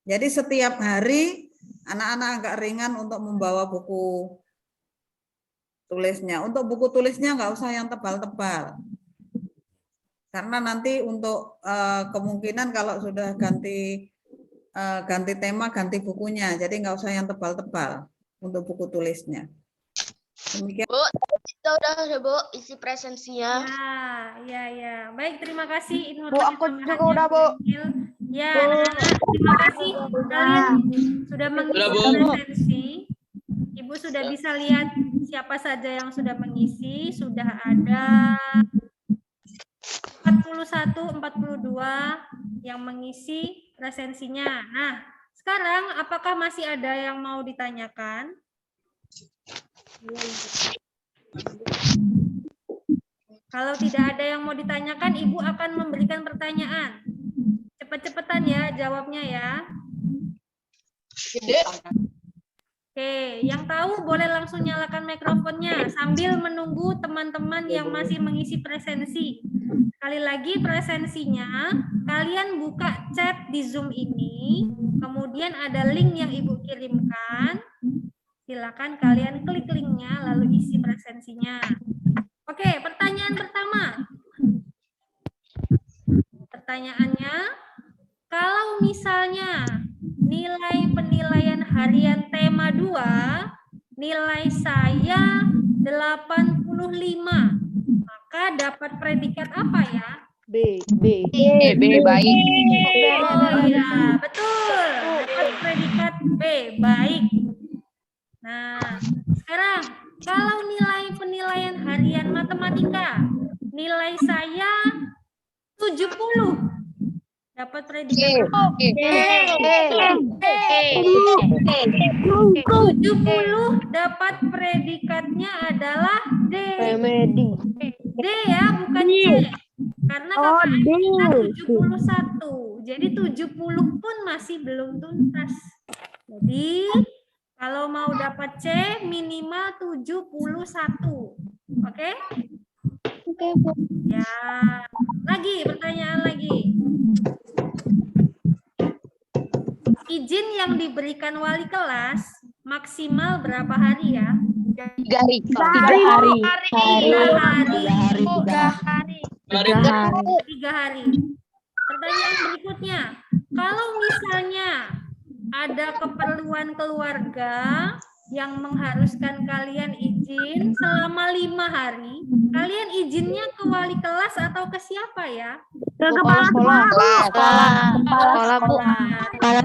Speaker 3: Jadi setiap hari anak-anak agak ringan untuk membawa buku tulisnya. Untuk buku tulisnya nggak usah yang tebal-tebal. Karena nanti untuk kemungkinan kalau sudah ganti tema, ganti bukunya. Jadi nggak usah yang tebal-tebal untuk buku tulisnya. Demikian.
Speaker 5: Bu, itu udah Bu, isi presensinya.
Speaker 2: Ya. Baik, terima kasih.
Speaker 5: Bu, aku juga udah, Bu.
Speaker 2: Ya, anak-anak, terima kasih kalian sudah mengisi
Speaker 7: Udah, Bu.
Speaker 2: presensi. Ibu sudah bisa lihat siapa saja yang sudah mengisi. Sudah ada 41, 42 yang mengisi presensinya. Nah, sekarang apakah masih ada yang mau ditanyakan? Kalau tidak ada yang mau ditanyakan, Ibu akan memberikan pertanyaan. Cepet-cepetan ya jawabnya ya. Oke, yang tahu boleh langsung nyalakan mikrofonnya sambil menunggu teman-teman yang masih mengisi presensi. Sekali lagi presensinya, kalian buka chat di Zoom ini, kemudian ada link yang Ibu kirimkan. Silakan kalian klik linknya lalu isi presensinya. Oke, pertanyaan pertama. Pertanyaannya, kalau misalnya nilai penilaian harian tema 2, nilai saya 85, maka dapat predikat apa ya?
Speaker 5: B, baik.
Speaker 2: Oh iya, betul. Dapat predikat B, baik. Nah, sekarang kalau nilai penilaian harian matematika, nilai saya 70. dapat predikat berapa? 70 dapat predikatnya adalah D. D ya, bukan C. Karena
Speaker 4: Oh,
Speaker 2: KKN kita
Speaker 4: D.
Speaker 2: 71. Jadi 70 pun masih belum tuntas. Jadi kalau mau dapat C minimal 71. Oke? Ya. Lagi pertanyaan lagi. Izin yang diberikan wali kelas maksimal berapa hari ya?
Speaker 5: 3 hari.
Speaker 2: 3 hari. Pertanyaan berikutnya, kalau misalnya ada keperluan keluarga yang mengharuskan kalian izin selama 5 hari, kalian izinnya ke wali kelas atau ke siapa ya?
Speaker 4: Ke kepala sekolah.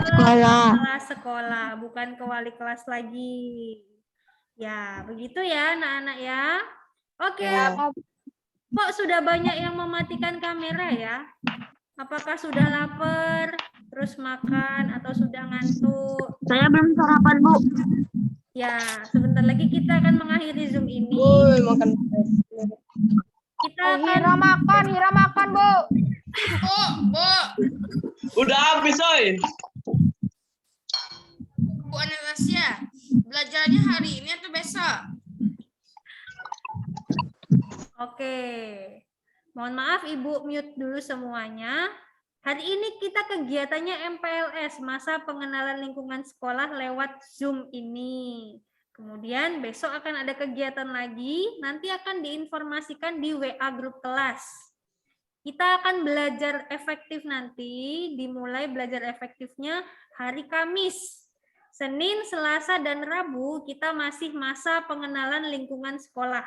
Speaker 2: Kepala sekolah, bukan ke wali kelas lagi. Ya, begitu ya anak-anak ya. Oke. Kok sudah banyak yang mematikan kamera ya? Apakah sudah lapar, terus makan, atau sudah ngantuk?
Speaker 4: Saya belum sarapan, Bu.
Speaker 2: Ya, sebentar lagi kita akan mengakhiri Zoom ini. Kita akan
Speaker 5: Hira makan, Bu.
Speaker 7: Udah habis, oi.
Speaker 8: Bu Anastasia, belajarnya hari ini atau besok?
Speaker 2: Oke. Mohon maaf Ibu mute dulu semuanya. Hari ini kita kegiatannya MPLS, masa pengenalan lingkungan sekolah lewat Zoom ini. Kemudian besok akan ada kegiatan lagi, nanti akan diinformasikan di WA grup kelas. Kita akan belajar efektif nanti, dimulai belajar efektifnya hari Kamis. Senin, Selasa, dan Rabu kita masih masa pengenalan lingkungan sekolah.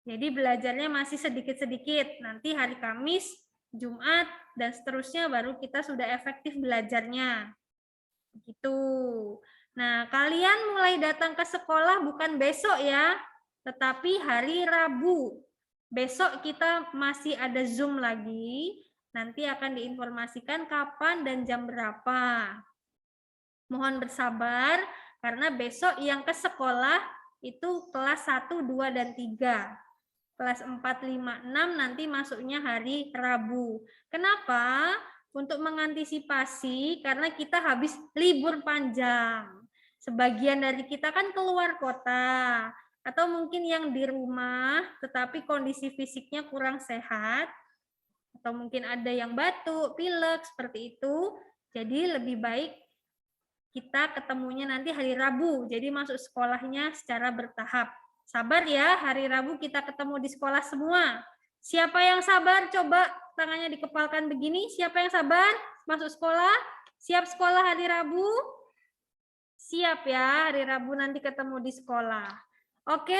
Speaker 2: Jadi belajarnya masih sedikit-sedikit. Nanti hari Kamis, Jumat, dan seterusnya baru kita sudah efektif belajarnya. Gitu. Nah, kalian mulai datang ke sekolah bukan besok ya, tetapi hari Rabu. Besok kita masih ada Zoom lagi. Nanti akan diinformasikan kapan dan jam berapa. Mohon bersabar, karena besok yang ke sekolah itu kelas 1, 2, dan 3. Kelas 4, 5, 6 nanti masuknya hari Rabu. Kenapa? Untuk mengantisipasi karena kita habis libur panjang. Sebagian dari kita kan keluar kota atau mungkin yang di rumah tetapi kondisi fisiknya kurang sehat atau mungkin ada yang batuk, pilek seperti itu. Jadi lebih baik kita ketemunya nanti hari Rabu. Jadi masuk sekolahnya secara bertahap. Sabar ya, hari Rabu kita ketemu di sekolah semua. Siapa yang sabar? Coba tangannya dikepalkan begini. Siapa yang sabar? Masuk sekolah? Siap sekolah hari Rabu? Siap ya, hari Rabu nanti ketemu di sekolah. Oke,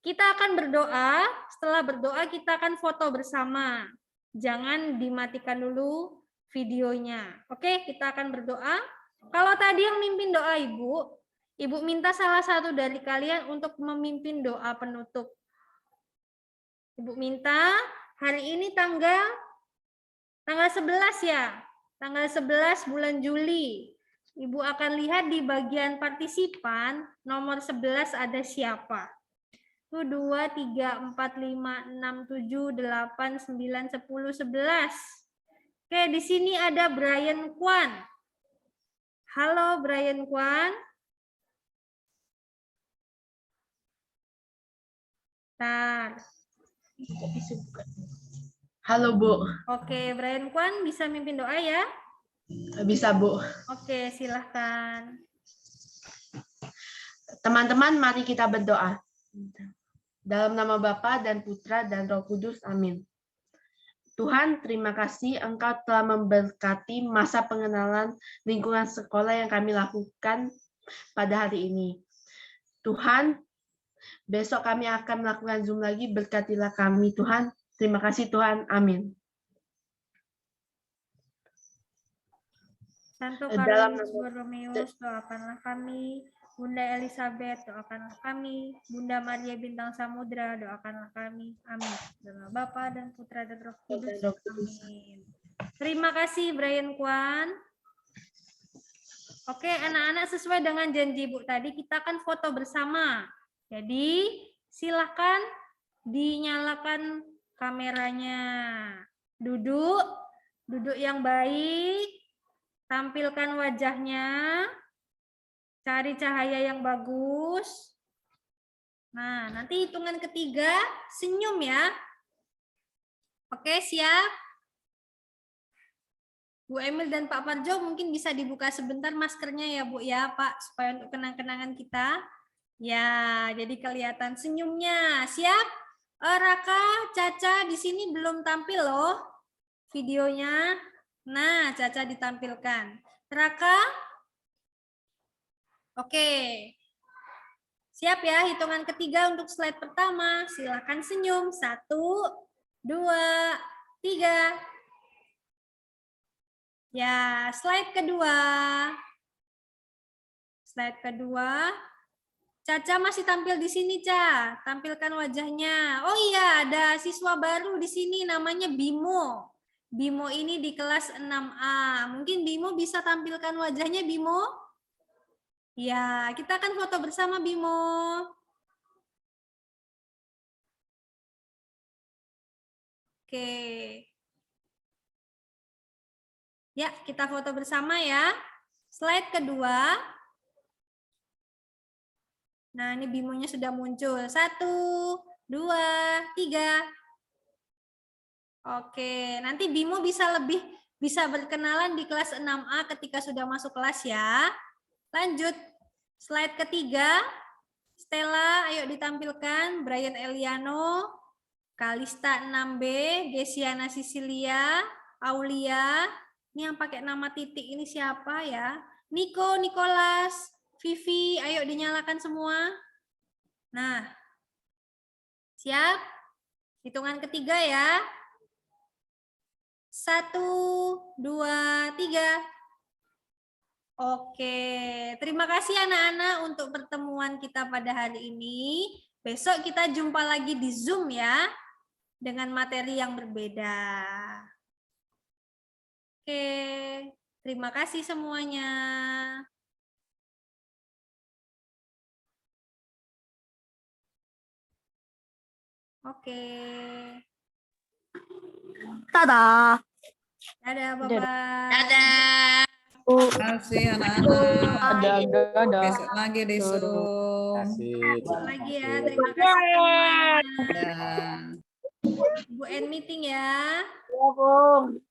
Speaker 2: kita akan berdoa. Setelah berdoa kita akan foto bersama. Jangan dimatikan dulu videonya. Oke, kita akan berdoa. Kalau tadi yang mimpin doa Ibu minta salah satu dari kalian untuk memimpin doa penutup. Ibu minta hari ini tanggal 11 ya. Tanggal 11 bulan Juli. Ibu akan lihat di bagian partisipan nomor 11 ada siapa. 1, 2, 3, 4, 5, 6, 7, 8, 9, 10, 11. Oke, di sini ada Brian Kwan. Halo Brian Kwan.
Speaker 5: Halo, Bu.
Speaker 2: Oke, Brian Kwan bisa mimpin doa ya?
Speaker 5: Bisa, Bu.
Speaker 2: Oke, silahkan.
Speaker 5: Teman-teman, mari kita berdoa. Dalam nama Bapa dan Putra dan Roh Kudus. Amin. Tuhan, terima kasih Engkau telah memberkati masa pengenalan lingkungan sekolah yang kami lakukan pada hari ini. Tuhan, besok kami akan melakukan Zoom lagi. Berkatilah kami, Tuhan. Terima kasih, Tuhan. Amin.
Speaker 2: Santo
Speaker 5: Dalam
Speaker 2: Carolus Borromeus, doakanlah kami. Bunda Elizabeth, doakanlah kami. Bunda Maria Bintang Samudra, doakanlah kami. Amin. Dalam Bapa dan Putra dan Roh Kudus. Amin. Terima kasih Brian Kwan. Oke, anak-anak sesuai dengan janji Bu tadi kita akan foto bersama. Jadi silakan dinyalakan kameranya. Duduk yang baik. Tampilkan wajahnya. Cari cahaya yang bagus. Nah, nanti hitungan ketiga senyum ya. Oke, siap? Bu Emil dan Pak Parjo mungkin bisa dibuka sebentar maskernya ya Bu ya Pak, supaya untuk kenang-kenangan kita. Ya, jadi kelihatan senyumnya. Siap? Raka, Caca di sini belum tampil loh videonya. Nah, Caca ditampilkan. Raka? Oke. Siap ya, hitungan ketiga untuk slide pertama. Silakan senyum. 1, 2, 3. Ya, slide kedua. Slide kedua. Caca masih tampil di sini, Ca. Tampilkan wajahnya. Oh iya, ada siswa baru di sini namanya Bimo. Bimo ini di kelas 6A. Mungkin Bimo bisa tampilkan wajahnya, Bimo? Ya, kita akan foto bersama, Bimo. Oke. Ya, kita foto bersama ya. Slide kedua. Nah, ini Bimonya sudah muncul. 1, 2, 3. Oke, nanti Bimo bisa berkenalan di kelas 6A ketika sudah masuk kelas ya. Lanjut. Slide ketiga. Stella, ayo ditampilkan. Brian Eliano, Kalista 6B, Desiana Sisilia, Aulia. Ini yang pakai nama titik ini siapa ya? Niko, Nicholas, Vivi, ayo dinyalakan semua. Nah, siap? Hitungan ketiga ya. 1, 2, 3. Oke, terima kasih anak-anak untuk pertemuan kita pada hari ini. Besok kita jumpa lagi di Zoom ya, dengan materi yang berbeda. Oke, terima kasih semuanya. Oke.
Speaker 4: Dadah.
Speaker 2: Dadah, Bapak.
Speaker 8: Dadah.
Speaker 3: Terima kasih anak-anak.
Speaker 1: Dadah.
Speaker 3: Besok lagi di Zoom.
Speaker 6: Terima kasih.
Speaker 2: Besok lagi ya, terima kasih semuanya.
Speaker 3: Dadah.
Speaker 2: Bu end meeting ya.
Speaker 4: Ya, Bung.